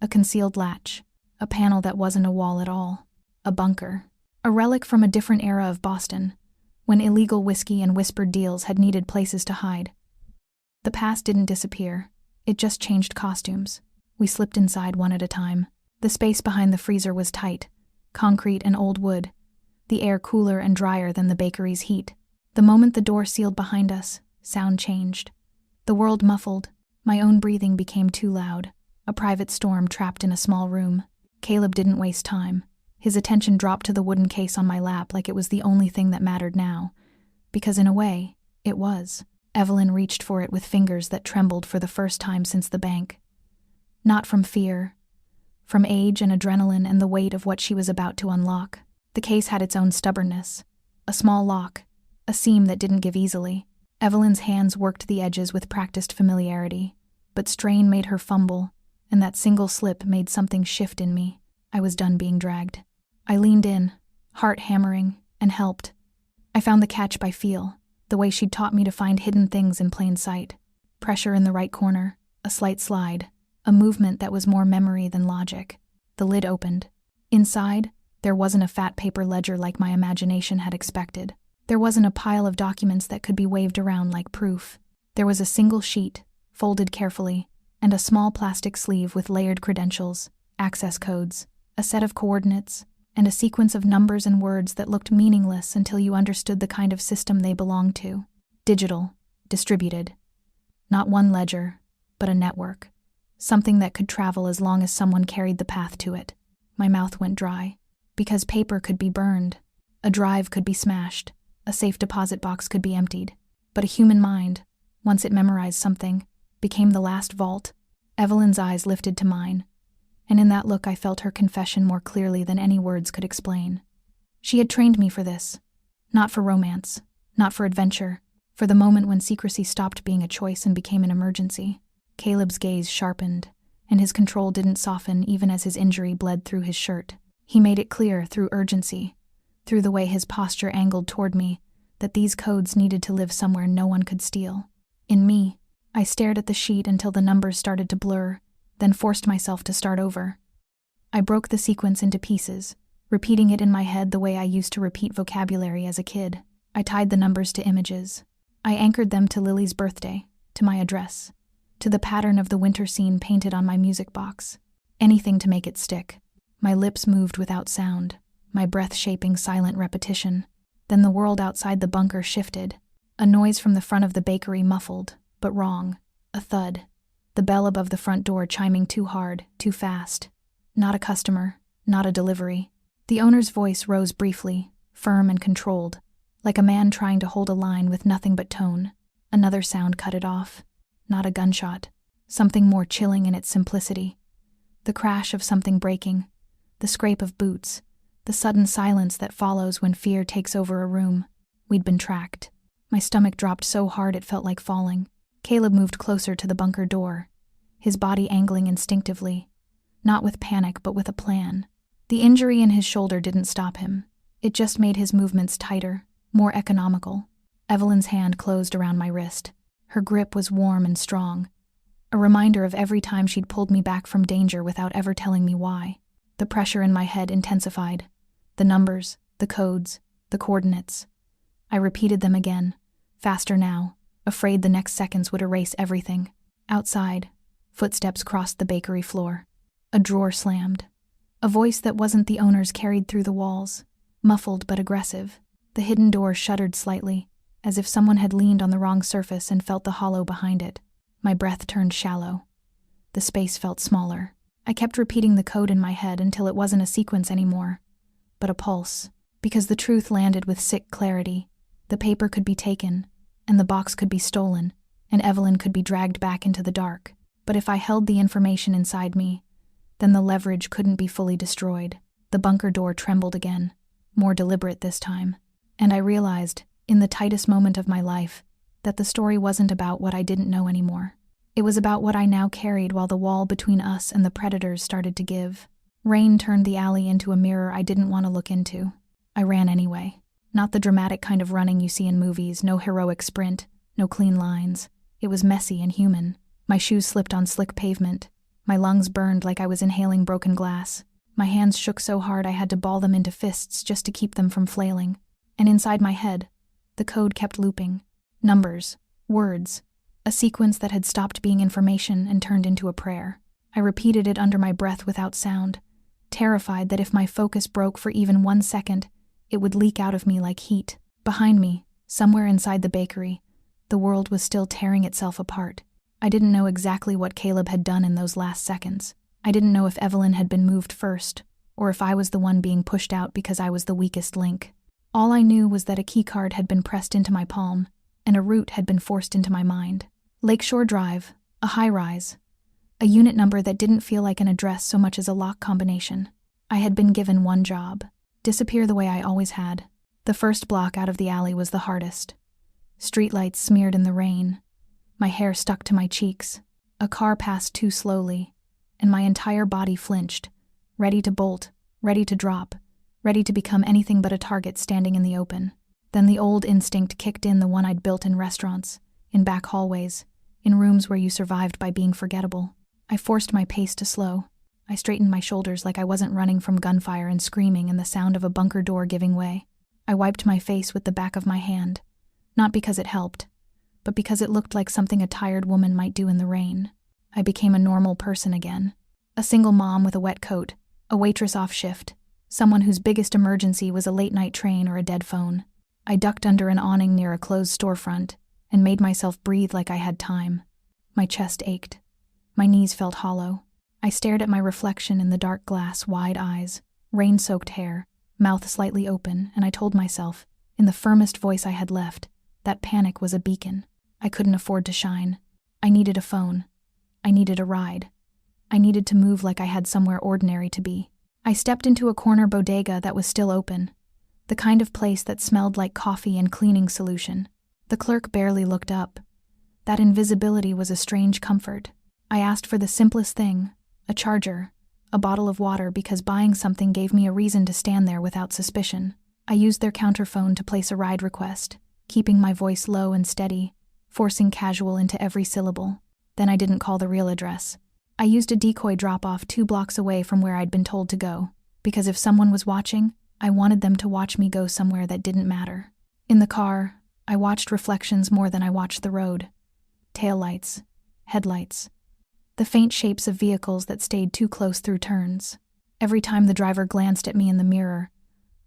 A concealed latch. A panel that wasn't a wall at all. A bunker. A relic from a different era of Boston, when illegal whiskey and whispered deals had needed places to hide. The past didn't disappear. It just changed costumes. We slipped inside one at a time. The space behind the freezer was tight, concrete and old wood, the air cooler and drier than the bakery's heat. The moment the door sealed behind us, sound changed. The world muffled. My own breathing became too loud. A private storm trapped in a small room. Caleb didn't waste time. His attention dropped to the wooden case on my lap like it was the only thing that mattered now. Because in a way, it was. Evelyn reached for it with fingers that trembled for the first time since the bank. Not from fear. From age and adrenaline and the weight of what she was about to unlock. The case had its own stubbornness. A small lock. A seam that didn't give easily. Evelyn's hands worked the edges with practiced familiarity, but strain made her fumble, and that single slip made something shift in me. I was done being dragged. I leaned in, heart hammering, and helped. I found the catch by feel, the way she'd taught me to find hidden things in plain sight. Pressure in the right corner, a slight slide, a movement that was more memory than logic. The lid opened. Inside, there wasn't a fat paper ledger like my imagination had expected. There wasn't a pile of documents that could be waved around like proof. There was a single sheet, folded carefully, and a small plastic sleeve with layered credentials, access codes, a set of coordinates, and a sequence of numbers and words that looked meaningless until you understood the kind of system they belonged to. Digital, distributed. Not one ledger, but a network. Something that could travel as long as someone carried the path to it. My mouth went dry. Because paper could be burned, a drive could be smashed, a safe deposit box could be emptied. But a human mind, once it memorized something, became the last vault. Evelyn's eyes lifted to mine, and in that look I felt her confession more clearly than any words could explain. She had trained me for this. Not for romance, not for adventure, for the moment when secrecy stopped being a choice and became an emergency. Caleb's gaze sharpened, and his control didn't soften even as his injury bled through his shirt. He made it clear through urgency, through the way his posture angled toward me, that these codes needed to live somewhere no one could steal. In me, I stared at the sheet until the numbers started to blur, then forced myself to start over. I broke the sequence into pieces, repeating it in my head the way I used to repeat vocabulary as a kid. I tied the numbers to images. I anchored them to Lily's birthday, to my address, to the pattern of the winter scene painted on my music box. Anything to make it stick. My lips moved without sound, my breath shaping silent repetition. Then the world outside the bunker shifted. A noise from the front of the bakery muffled, but wrong. A thud. The bell above the front door chiming too hard, too fast. Not a customer, not a delivery. The owner's voice rose briefly, firm and controlled, like a man trying to hold a line with nothing but tone. Another sound cut it off. Not a gunshot. Something more chilling in its simplicity. The crash of something breaking. The scrape of boots, the sudden silence that follows when fear takes over a room. We'd been tracked. My stomach dropped so hard it felt like falling. Caleb moved closer to the bunker door, his body angling instinctively, not with panic but with a plan. The injury in his shoulder didn't stop him. It just made his movements tighter, more economical. Evelyn's hand closed around my wrist. Her grip was warm and strong, a reminder of every time she'd pulled me back from danger without ever telling me why. The pressure in my head intensified. The numbers, the codes, the coordinates. I repeated them again, faster now, afraid the next seconds would erase everything. Outside, footsteps crossed the bakery floor. A drawer slammed. A voice that wasn't the owner's carried through the walls, muffled but aggressive. The hidden door shuddered slightly, as if someone had leaned on the wrong surface and felt the hollow behind it. My breath turned shallow. The space felt smaller. I kept repeating the code in my head until it wasn't a sequence anymore, but a pulse, because the truth landed with sick clarity. The paper could be taken, and the box could be stolen, and Evelyn could be dragged back into the dark. But if I held the information inside me, then the leverage couldn't be fully destroyed. The bunker door trembled again, more deliberate this time, and I realized, in the tightest moment of my life, that the story wasn't about what I didn't know anymore. It was about what I now carried while the wall between us and the predators started to give. Rain turned the alley into a mirror I didn't want to look into. I ran anyway. Not the dramatic kind of running you see in movies, no heroic sprint, no clean lines. It was messy and human. My shoes slipped on slick pavement. My lungs burned like I was inhaling broken glass. My hands shook so hard I had to ball them into fists just to keep them from flailing. And inside my head, the code kept looping. Numbers, words, a sequence that had stopped being information and turned into a prayer. I repeated it under my breath without sound, terrified that if my focus broke for even 1 second, it would leak out of me like heat. Behind me, somewhere inside the bakery, the world was still tearing itself apart. I didn't know exactly what Caleb had done in those last seconds. I didn't know if Evelyn had been moved first, or if I was the one being pushed out because I was the weakest link. All I knew was that a keycard had been pressed into my palm, and a route had been forced into my mind. Lakeshore Drive, a high-rise, a unit number that didn't feel like an address so much as a lock combination. I had been given one job: disappear the way I always had. The first block out of the alley was the hardest. Streetlights smeared in the rain. My hair stuck to my cheeks. A car passed too slowly, and my entire body flinched, ready to bolt, ready to drop, ready to become anything but a target standing in the open. Then the old instinct kicked in, the one I'd built in restaurants, in back hallways, in rooms where you survived by being forgettable. I forced my pace to slow. I straightened my shoulders like I wasn't running from gunfire and screaming and the sound of a bunker door giving way. I wiped my face with the back of my hand, not because it helped, but because it looked like something a tired woman might do in the rain. I became a normal person again. A single mom with a wet coat, a waitress off shift, someone whose biggest emergency was a late-night train or a dead phone. I ducked under an awning near a closed storefront and made myself breathe like I had time. My chest ached. My knees felt hollow. I stared at my reflection in the dark glass, wide eyes, rain-soaked hair, mouth slightly open, and I told myself, in the firmest voice I had left, that panic was a beacon. I couldn't afford to shine. I needed a phone. I needed a ride. I needed to move like I had somewhere ordinary to be. I stepped into a corner bodega that was still open, the kind of place that smelled like coffee and cleaning solution. The clerk barely looked up. That invisibility was a strange comfort. I asked for the simplest thing, a charger, a bottle of water, because buying something gave me a reason to stand there without suspicion. I used their counterphone to place a ride request, keeping my voice low and steady, forcing casual into every syllable. Then I didn't call the real address. I used a decoy drop-off 2 blocks away from where I'd been told to go, because if someone was watching, I wanted them to watch me go somewhere that didn't matter. In the car, I watched reflections more than I watched the road. Taillights, headlights, the faint shapes of vehicles that stayed too close through turns. Every time the driver glanced at me in the mirror,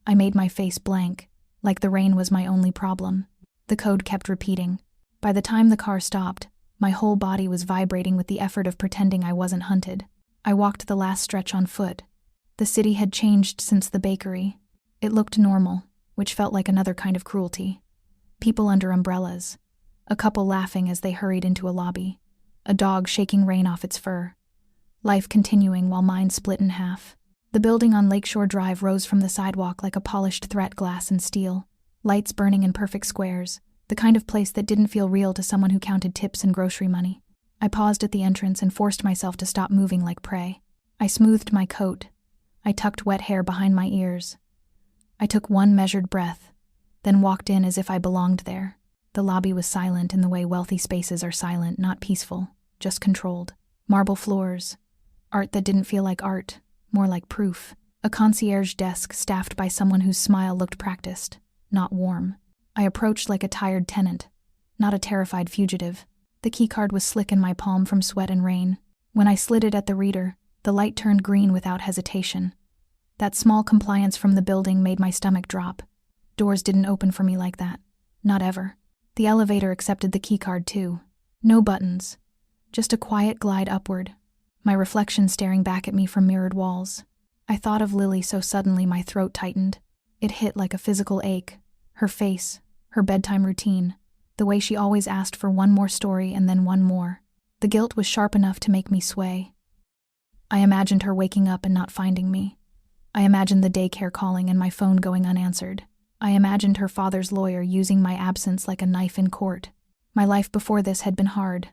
I made my face blank, like the rain was my only problem. The code kept repeating. By the time the car stopped, my whole body was vibrating with the effort of pretending I wasn't hunted. I walked the last stretch on foot. The city had changed since the bakery. It looked normal, which felt like another kind of cruelty. People under umbrellas, a couple laughing as they hurried into a lobby, a dog shaking rain off its fur. Life continuing while mine split in half. The building on Lakeshore Drive rose from the sidewalk like a polished threat, glass and steel, lights burning in perfect squares, the kind of place that didn't feel real to someone who counted tips and grocery money. I paused at the entrance and forced myself to stop moving like prey. I smoothed my coat. I tucked wet hair behind my ears. I took one measured breath, then walked in as if I belonged there. The lobby was silent in the way wealthy spaces are silent, not peaceful, just controlled. Marble floors, art that didn't feel like art, more like proof. A concierge desk staffed by someone whose smile looked practiced, not warm. I approached like a tired tenant, not a terrified fugitive. The keycard was slick in my palm from sweat and rain. When I slid it at the reader, the light turned green without hesitation. That small compliance from the building made my stomach drop. Doors didn't open for me like that. Not ever. The elevator accepted the keycard too. No buttons. Just a quiet glide upward, my reflection staring back at me from mirrored walls. I thought of Lily so suddenly my throat tightened. It hit like a physical ache. Her face, her bedtime routine, the way she always asked for one more story and then one more. The guilt was sharp enough to make me sway. I imagined her waking up and not finding me. I imagined the daycare calling and my phone going unanswered. I imagined her father's lawyer using my absence like a knife in court. My life before this had been hard,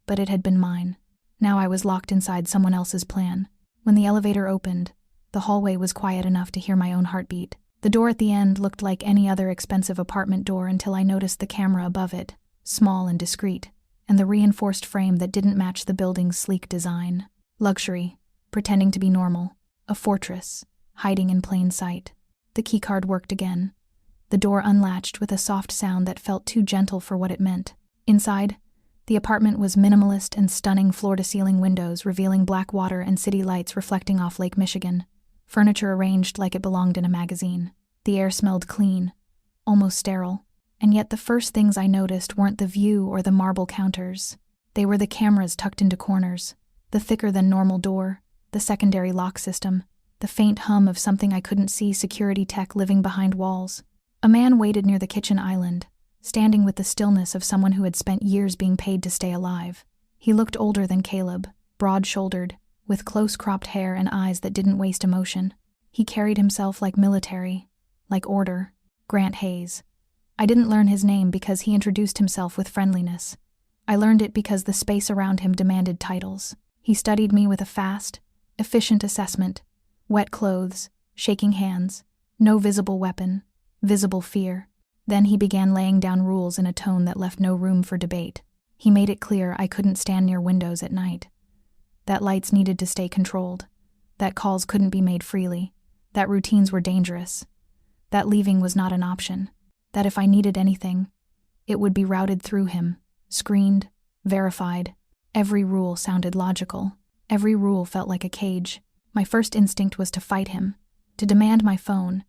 but it had been mine. Now I was locked inside someone else's plan. When the elevator opened, the hallway was quiet enough to hear my own heartbeat. The door at the end looked like any other expensive apartment door until I noticed the camera above it, small and discreet, and the reinforced frame that didn't match the building's sleek design. Luxury, pretending to be normal. A fortress, hiding in plain sight. The keycard worked again. The door unlatched with a soft sound that felt too gentle for what it meant. Inside, the apartment was minimalist and stunning, floor-to-ceiling windows revealing black water and city lights reflecting off Lake Michigan. Furniture arranged like it belonged in a magazine. The air smelled clean, almost sterile. And yet the first things I noticed weren't the view or the marble counters. They were the cameras tucked into corners, the thicker-than-normal door, the secondary lock system, the faint hum of something I couldn't see, security tech living behind walls. A man waited near the kitchen island, standing with the stillness of someone who had spent years being paid to stay alive. He looked older than Caleb, broad-shouldered, with close-cropped hair and eyes that didn't waste emotion. He carried himself like military, like order. Grant Hayes. I didn't learn his name because he introduced himself with friendliness. I learned it because the space around him demanded titles. He studied me with a fast, efficient assessment. Wet clothes, shaking hands, no visible weapon, visible fear. Then he began laying down rules in a tone that left no room for debate. He made it clear I couldn't stand near windows at night, that lights needed to stay controlled, that calls couldn't be made freely, that routines were dangerous, that leaving was not an option, that if I needed anything, it would be routed through him, screened, verified. Every rule sounded logical. Every rule felt like a cage. My first instinct was to fight him, to demand my phone,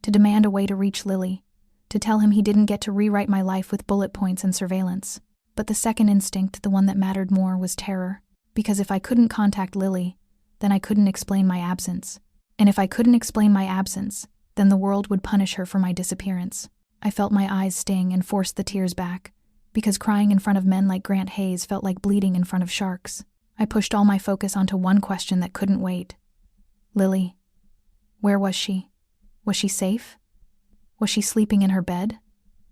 to demand a way to reach Lily, to tell him he didn't get to rewrite my life with bullet points and surveillance. But the second instinct, the one that mattered more, was terror. Because if I couldn't contact Lily, then I couldn't explain my absence. And if I couldn't explain my absence, then the world would punish her for my disappearance. I felt my eyes sting and forced the tears back, because crying in front of men like Grant Hayes felt like bleeding in front of sharks. I pushed all my focus onto one question that couldn't wait. Lily. Where was she? Was she safe? Was she sleeping in her bed,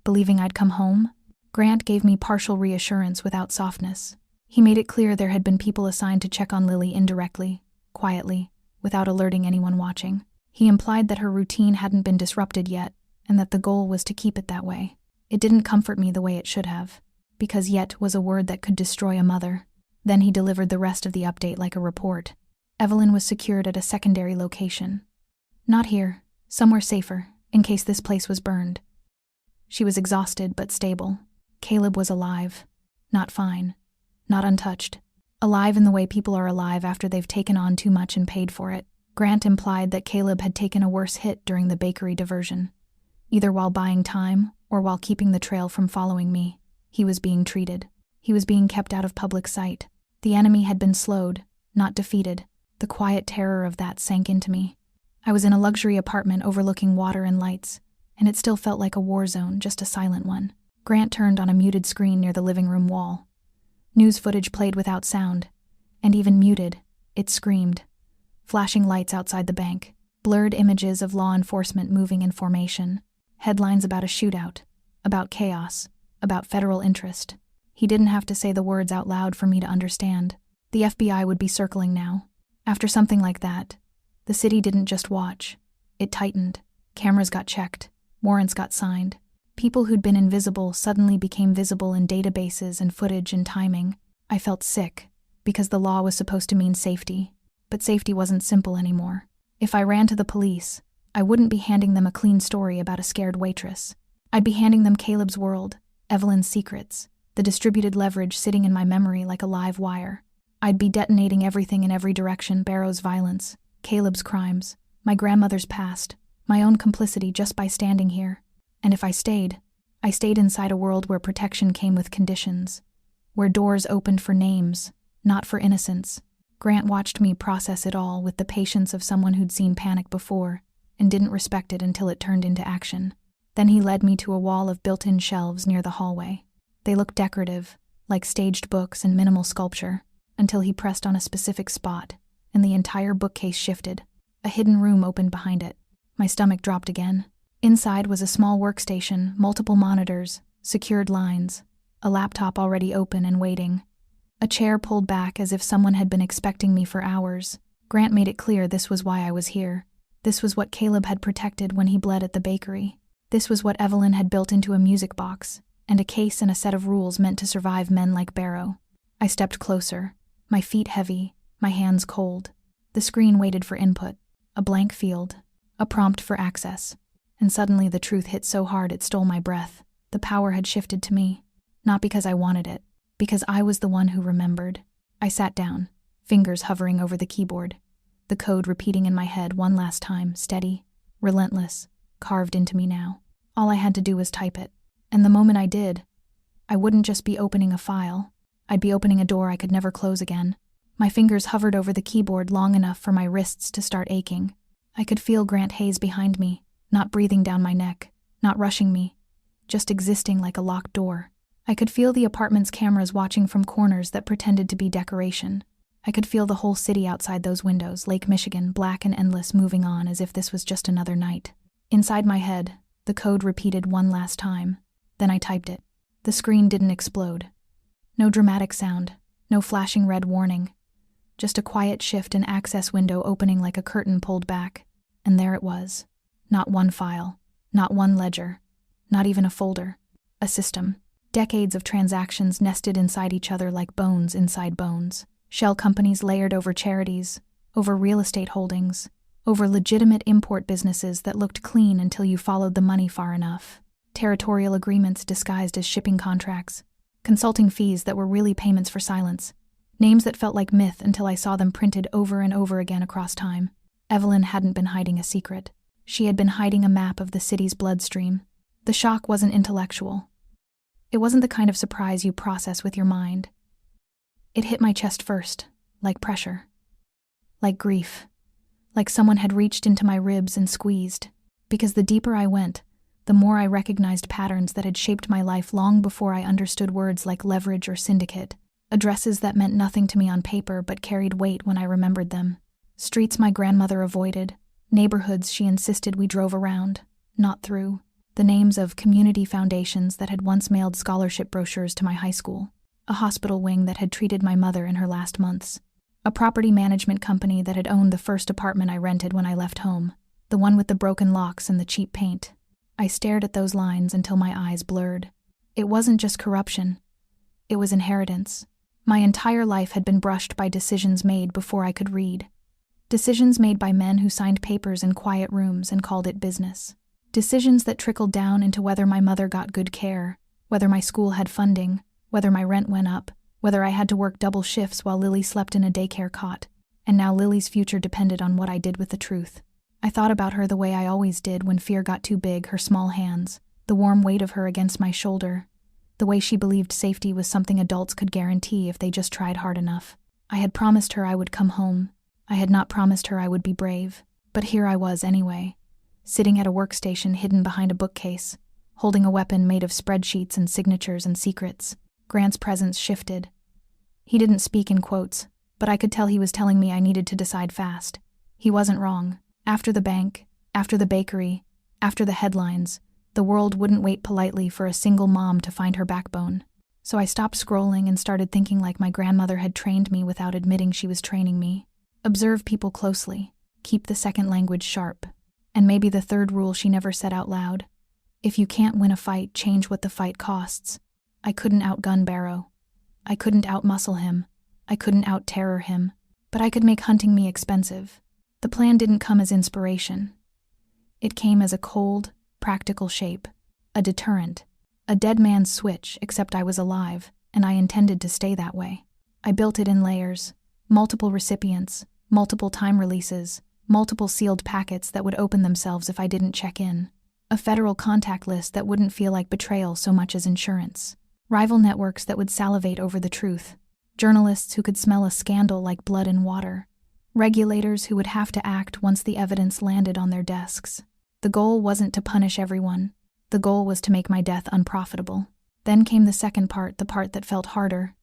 believing I'd come home? Grant gave me partial reassurance without softness. He made it clear there had been people assigned to check on Lily indirectly, quietly, without alerting anyone watching. He implied that her routine hadn't been disrupted yet, and that the goal was to keep it that way. It didn't comfort me the way it should have, because yet was a word that could destroy a mother. Then he delivered the rest of the update like a report. Evelyn was secured at a secondary location. Not here, somewhere safer, in case this place was burned. She was exhausted but stable. Caleb was alive. Not fine. Not untouched. Alive in the way people are alive after they've taken on too much and paid for it. Grant implied that Caleb had taken a worse hit during the bakery diversion. Either while buying time or while keeping the trail from following me. He was being treated. He was being kept out of public sight. The enemy had been slowed, not defeated. The quiet terror of that sank into me. I was in a luxury apartment overlooking water and lights, and it still felt like a war zone, just a silent one. Grant turned on a muted screen near the living room wall. News footage played without sound, and even muted, it screamed. Flashing lights outside the bank, blurred images of law enforcement moving in formation, headlines about a shootout, about chaos, about federal interest. He didn't have to say the words out loud for me to understand. The FBI would be circling now. After something like that, the city didn't just watch. It tightened. Cameras got checked. Warrants got signed. People who'd been invisible suddenly became visible in databases and footage and timing. I felt sick, because the law was supposed to mean safety. But safety wasn't simple anymore. If I ran to the police, I wouldn't be handing them a clean story about a scared waitress. I'd be handing them Caleb's world, Evelyn's secrets, the distributed leverage sitting in my memory like a live wire. I'd be detonating everything in every direction: Barrow's violence, Caleb's crimes, my grandmother's past, my own complicity just by standing here. And if I stayed inside a world where protection came with conditions, where doors opened for names, not for innocence. Grant watched me process it all with the patience of someone who'd seen panic before and didn't respect it until it turned into action. Then he led me to a wall of built-in shelves near the hallway. They looked decorative, like staged books and minimal sculpture, until he pressed on a specific spot, and the entire bookcase shifted. A hidden room opened behind it. My stomach dropped again. Inside was a small workstation, multiple monitors, secured lines, a laptop already open and waiting. A chair pulled back as if someone had been expecting me for hours. Grant made it clear this was why I was here. This was what Caleb had protected when he bled at the bakery. This was what Evelyn had built into a music box, and a case and a set of rules meant to survive men like Barrow. I stepped closer, my feet heavy, my hands cold. The screen waited for input, a blank field, a prompt for access. And suddenly the truth hit so hard it stole my breath. The power had shifted to me, not because I wanted it, because I was the one who remembered. I sat down, fingers hovering over the keyboard, the code repeating in my head one last time, steady, relentless, carved into me now. All I had to do was type it, and the moment I did, I wouldn't just be opening a file, I'd be opening a door I could never close again. My fingers hovered over the keyboard long enough for my wrists to start aching. I could feel Grant Hayes behind me, not breathing down my neck, not rushing me, just existing like a locked door. I could feel the apartment's cameras watching from corners that pretended to be decoration. I could feel the whole city outside those windows, Lake Michigan, black and endless, moving on as if this was just another night. Inside my head, the code repeated one last time. Then I typed it. The screen didn't explode. No dramatic sound, no flashing red warning. just a quiet shift and access window opening like a curtain pulled back. And there it was. Not one file, not one ledger, not even a folder. A system. Decades of transactions nested inside each other like bones inside bones. Shell companies layered over charities, over real estate holdings, over legitimate import businesses that looked clean until you followed the money far enough. Territorial agreements disguised as shipping contracts. Consulting fees that were really payments for silence. Names that felt like myth until I saw them printed over and over again across time. Evelyn hadn't been hiding a secret. She had been hiding a map of the city's bloodstream. The shock wasn't intellectual. It wasn't the kind of surprise you process with your mind. It hit my chest first, like pressure. Like grief. Like someone had reached into my ribs and squeezed. Because the deeper I went, the more I recognized patterns that had shaped my life long before I understood words like leverage or syndicate. Addresses that meant nothing to me on paper but carried weight when I remembered them. Streets my grandmother avoided. Neighborhoods she insisted we drove around, not through. The names of community foundations that had once mailed scholarship brochures to my high school. A hospital wing that had treated my mother in her last months. A property management company that had owned the first apartment I rented when I left home. The one with the broken locks and the cheap paint. I stared at those lines until my eyes blurred. It wasn't just corruption. It was inheritance. My entire life had been brushed by decisions made before I could read. Decisions made by men who signed papers in quiet rooms and called it business. Decisions that trickled down into whether my mother got good care, whether my school had funding, whether my rent went up, whether I had to work double shifts while Lily slept in a daycare cot. And now Lily's future depended on what I did with the truth. I thought about her the way I always did when fear got too big, her small hands, the warm weight of her against my shoulder, the way she believed safety was something adults could guarantee if they just tried hard enough. I had promised her I would come home. I had not promised her I would be brave. But here I was anyway, sitting at a workstation hidden behind a bookcase, holding a weapon made of spreadsheets and signatures and secrets. Grant's presence shifted. He didn't speak in quotes, but I could tell he was telling me I needed to decide fast. He wasn't wrong. After the bank, after the bakery, after the headlines, the world wouldn't wait politely for a single mom to find her backbone. So I stopped scrolling and started thinking like my grandmother had trained me without admitting she was training me. Observe people closely. Keep the second language sharp. And maybe the third rule she never said out loud. If you can't win a fight, change what the fight costs. I couldn't outgun Barrow. I couldn't outmuscle him. I couldn't out-terror him. But I could make hunting me expensive. The plan didn't come as inspiration. It came as a cold, practical shape. A deterrent. A dead man's switch, except I was alive, and I intended to stay that way. I built it in layers. Multiple recipients, multiple time releases, multiple sealed packets that would open themselves if I didn't check in. A federal contact list that wouldn't feel like betrayal so much as insurance. Rival networks that would salivate over the truth. Journalists who could smell a scandal like blood and water. Regulators who would have to act once the evidence landed on their desks. The goal wasn't to punish everyone. The goal was to make my death unprofitable. Then came the second part, the part that felt harder,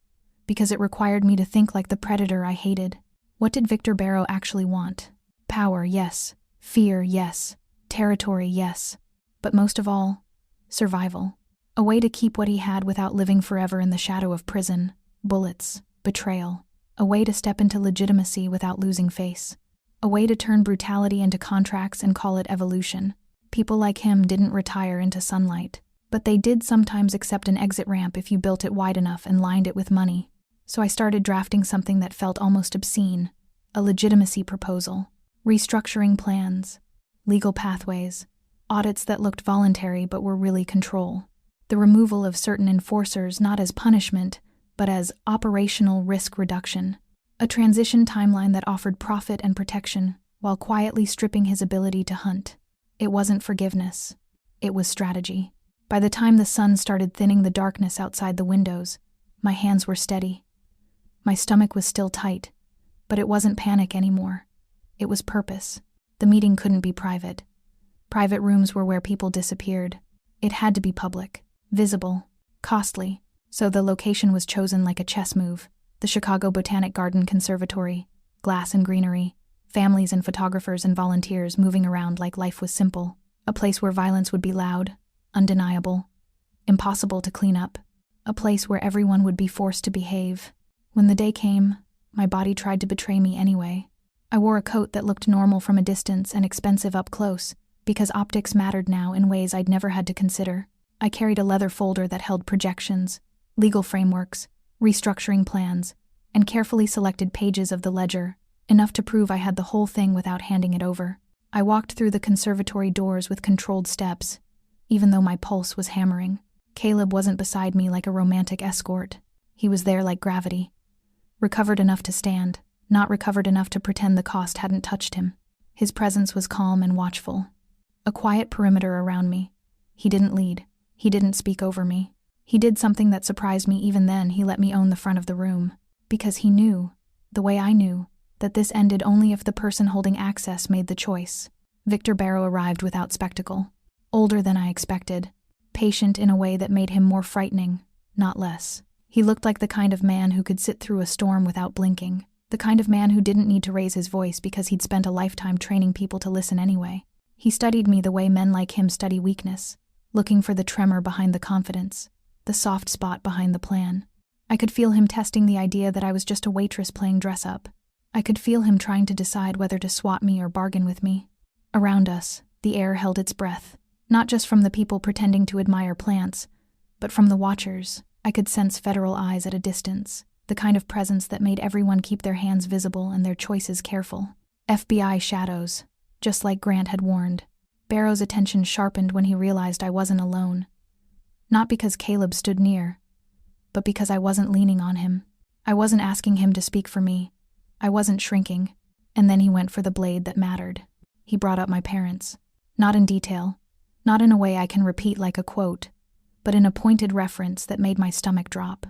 because it required me to think like the predator I hated. What did Victor Barrow actually want? Power, yes. Fear, yes. Territory, yes. But most of all, survival. A way to keep what he had without living forever in the shadow of prison, bullets, betrayal. A way to step into legitimacy without losing face. A way to turn brutality into contracts and call it evolution. People like him didn't retire into sunlight, but they did sometimes accept an exit ramp if you built it wide enough and lined it with money. So I started drafting something that felt almost obscene, a legitimacy proposal, restructuring plans, legal pathways, audits that looked voluntary but were really control, the removal of certain enforcers not as punishment, but as operational risk reduction, a transition timeline that offered profit and protection while quietly stripping his ability to hunt. It wasn't forgiveness. It was strategy. By the time the sun started thinning the darkness outside the windows, my hands were steady. My stomach was still tight, but it wasn't panic anymore. It was purpose. The meeting couldn't be private. Private rooms were where people disappeared. It had to be public, visible, costly. So the location was chosen like a chess move. The Chicago Botanic Garden Conservatory, glass and greenery, families and photographers and volunteers moving around like life was simple. A place where violence would be loud, undeniable, impossible to clean up. A place where everyone would be forced to behave. When the day came, My body tried to betray me anyway. I wore a coat that looked normal from a distance and expensive up close, because optics mattered now in ways I'd never had to consider. I carried a leather folder that held projections, legal frameworks, restructuring plans, and carefully selected pages of the ledger, enough to prove I had the whole thing without handing it over. I walked through the conservatory doors with controlled steps, even though my pulse was hammering. Caleb wasn't beside me like a romantic escort. He was there like gravity. Recovered enough to stand, not recovered enough to pretend the cost hadn't touched him. His presence was calm and watchful. A quiet perimeter around me. He didn't lead. He didn't speak over me. He did something that surprised me even then. He let me own the front of the room. Because he knew, the way I knew, that this ended only if the person holding access made the choice. Victor Barrow arrived without spectacle. Older than I expected. Patient in a way that made him more frightening, not less. He looked like the kind of man who could sit through a storm without blinking. The kind of man who didn't need to raise his voice because he'd spent a lifetime training people to listen anyway. He studied me the way men like him study weakness, looking for the tremor behind the confidence, the soft spot behind the plan. I could feel him testing the idea that I was just a waitress playing dress-up. I could feel him trying to decide whether to swap me or bargain with me. Around us, the air held its breath, not just from the people pretending to admire plants, but from the watchers. I could sense federal eyes at a distance, the kind of presence that made everyone keep their hands visible and their choices careful. FBI shadows, just like Grant had warned. Barrow's attention sharpened when he realized I wasn't alone. Not because Caleb stood near, but because I wasn't leaning on him. I wasn't asking him to speak for me. I wasn't shrinking. And then he went for the blade that mattered. He brought up my parents. Not in detail, not in a way I can repeat like a quote, but in a pointed reference that made my stomach drop.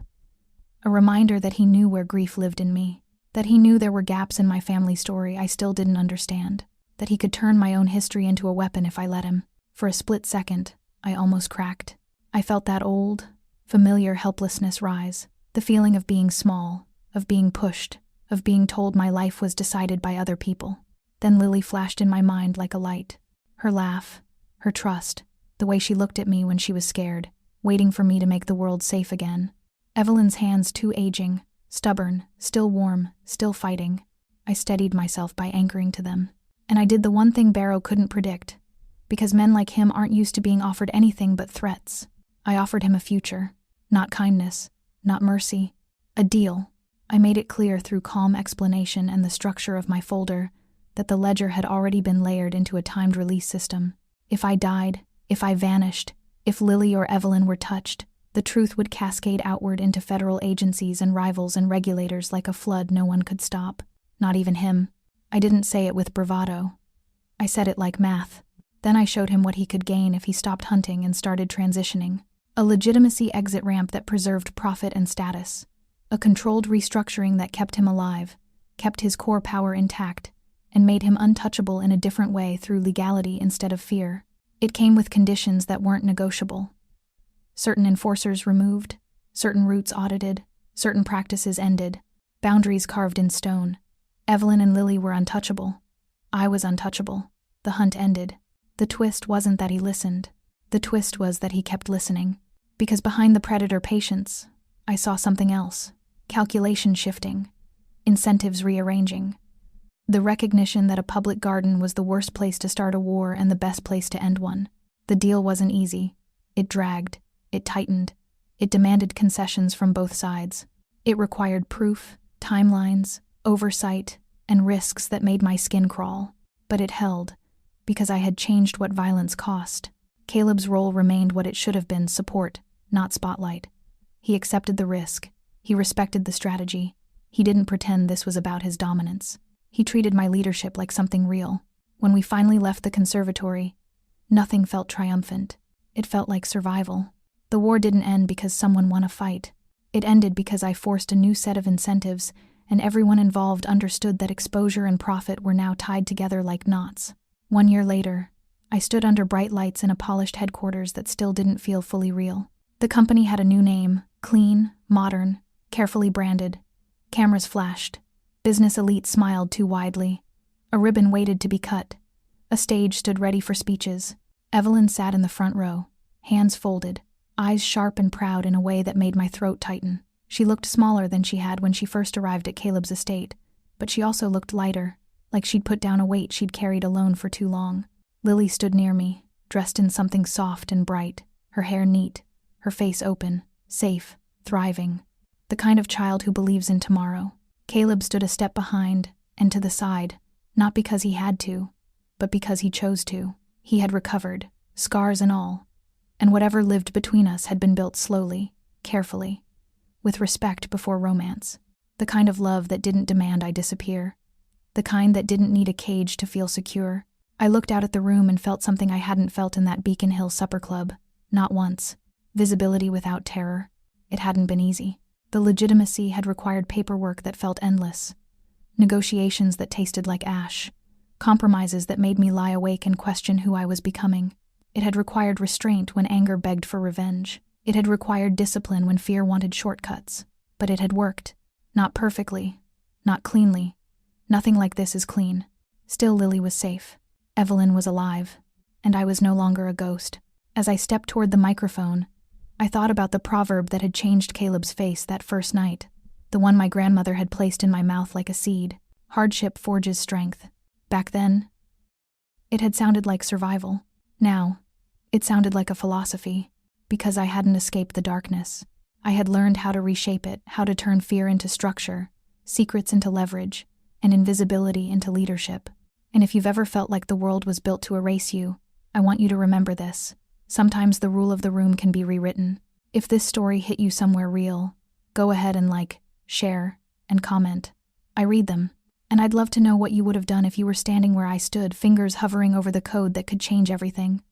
A reminder that he knew where grief lived in me, that he knew there were gaps in my family story I still didn't understand, that he could turn my own history into a weapon if I let him. For a split second, I almost cracked. I felt that old, familiar helplessness rise, the feeling of being small, of being pushed, of being told my life was decided by other people. Then Lily flashed in my mind like a light. Her laugh, her trust, the way she looked at me when she was scared, waiting for me to make the world safe again. Evelyn's hands too aging, stubborn, still warm, still fighting. I steadied myself by anchoring to them. And I did the one thing Barrow couldn't predict, because men like him aren't used to being offered anything but threats. I offered him a future, not kindness, not mercy, a deal. I made it clear through calm explanation and the structure of my folder that the ledger had already been layered into a timed release system. If I died, if I vanished, if Lily or Evelyn were touched, the truth would cascade outward into federal agencies and rivals and regulators like a flood no one could stop. Not even him. I didn't say it with bravado. I said it like math. Then I showed him what he could gain if he stopped hunting and started transitioning. A legitimacy exit ramp that preserved profit and status. A controlled restructuring that kept him alive, kept his core power intact, and made him untouchable in a different way through legality instead of fear. It came with conditions that weren't negotiable. Certain enforcers removed, certain routes audited, certain practices ended, boundaries carved in stone. Evelyn and Lily were untouchable. I was untouchable. The hunt ended. The twist wasn't that he listened. The twist was that he kept listening. Because behind the predator patience, I saw something else. Calculation shifting. Incentives rearranging. The recognition that a public garden was the worst place to start a war and the best place to end one. The deal wasn't easy. It dragged. It tightened. It demanded concessions from both sides. It required proof, timelines, oversight, and risks that made my skin crawl. But it held, because I had changed what violence cost. Caleb's role remained what it should have been: support, not spotlight. He accepted the risk. He respected the strategy. He didn't pretend this was about his dominance. He treated my leadership like something real. When we finally left the conservatory, nothing felt triumphant. It felt like survival. The war didn't end because someone won a fight. It ended because I forced a new set of incentives, and everyone involved understood that exposure and profit were now tied together like knots. 1 year later, I stood under bright lights in a polished headquarters that still didn't feel fully real. The company had a new name, clean, modern, carefully branded. Cameras flashed. Business elite smiled too widely. A ribbon waited to be cut. A stage stood ready for speeches. Evelyn sat in the front row, hands folded, eyes sharp and proud in a way that made my throat tighten. She looked smaller than she had when she first arrived at Caleb's estate, but she also looked lighter, like she'd put down a weight she'd carried alone for too long. Lily stood near me, dressed in something soft and bright, her hair neat, her face open, safe, thriving. The kind of child who believes in tomorrow. Caleb stood a step behind and to the side, not because he had to, but because he chose to. He had recovered, scars and all, and whatever lived between us had been built slowly, carefully, with respect before romance. The kind of love that didn't demand I disappear. The kind that didn't need a cage to feel secure. I looked out at the room and felt something I hadn't felt in that Beacon Hill supper club. Not once. Visibility without terror. It hadn't been easy. The legitimacy had required paperwork that felt endless. Negotiations that tasted like ash. Compromises that made me lie awake and question who I was becoming. It had required restraint when anger begged for revenge. It had required discipline when fear wanted shortcuts. But it had worked. Not perfectly. Not cleanly. Nothing like this is clean. Still, Lily was safe. Evelyn was alive. And I was no longer a ghost. As I stepped toward the microphone, I thought about the proverb that had changed Caleb's face that first night. The one my grandmother had placed in my mouth like a seed. Hardship forges strength. Back then, it had sounded like survival. Now, it sounded like a philosophy. Because I hadn't escaped the darkness. I had learned how to reshape it, how to turn fear into structure, secrets into leverage, and invisibility into leadership. And if you've ever felt like the world was built to erase you, I want you to remember this. Sometimes the rule of the room can be rewritten. If this story hit you somewhere real, go ahead and like, share, and comment. I read them, and I'd love to know what you would have done if you were standing where I stood, fingers hovering over the code that could change everything.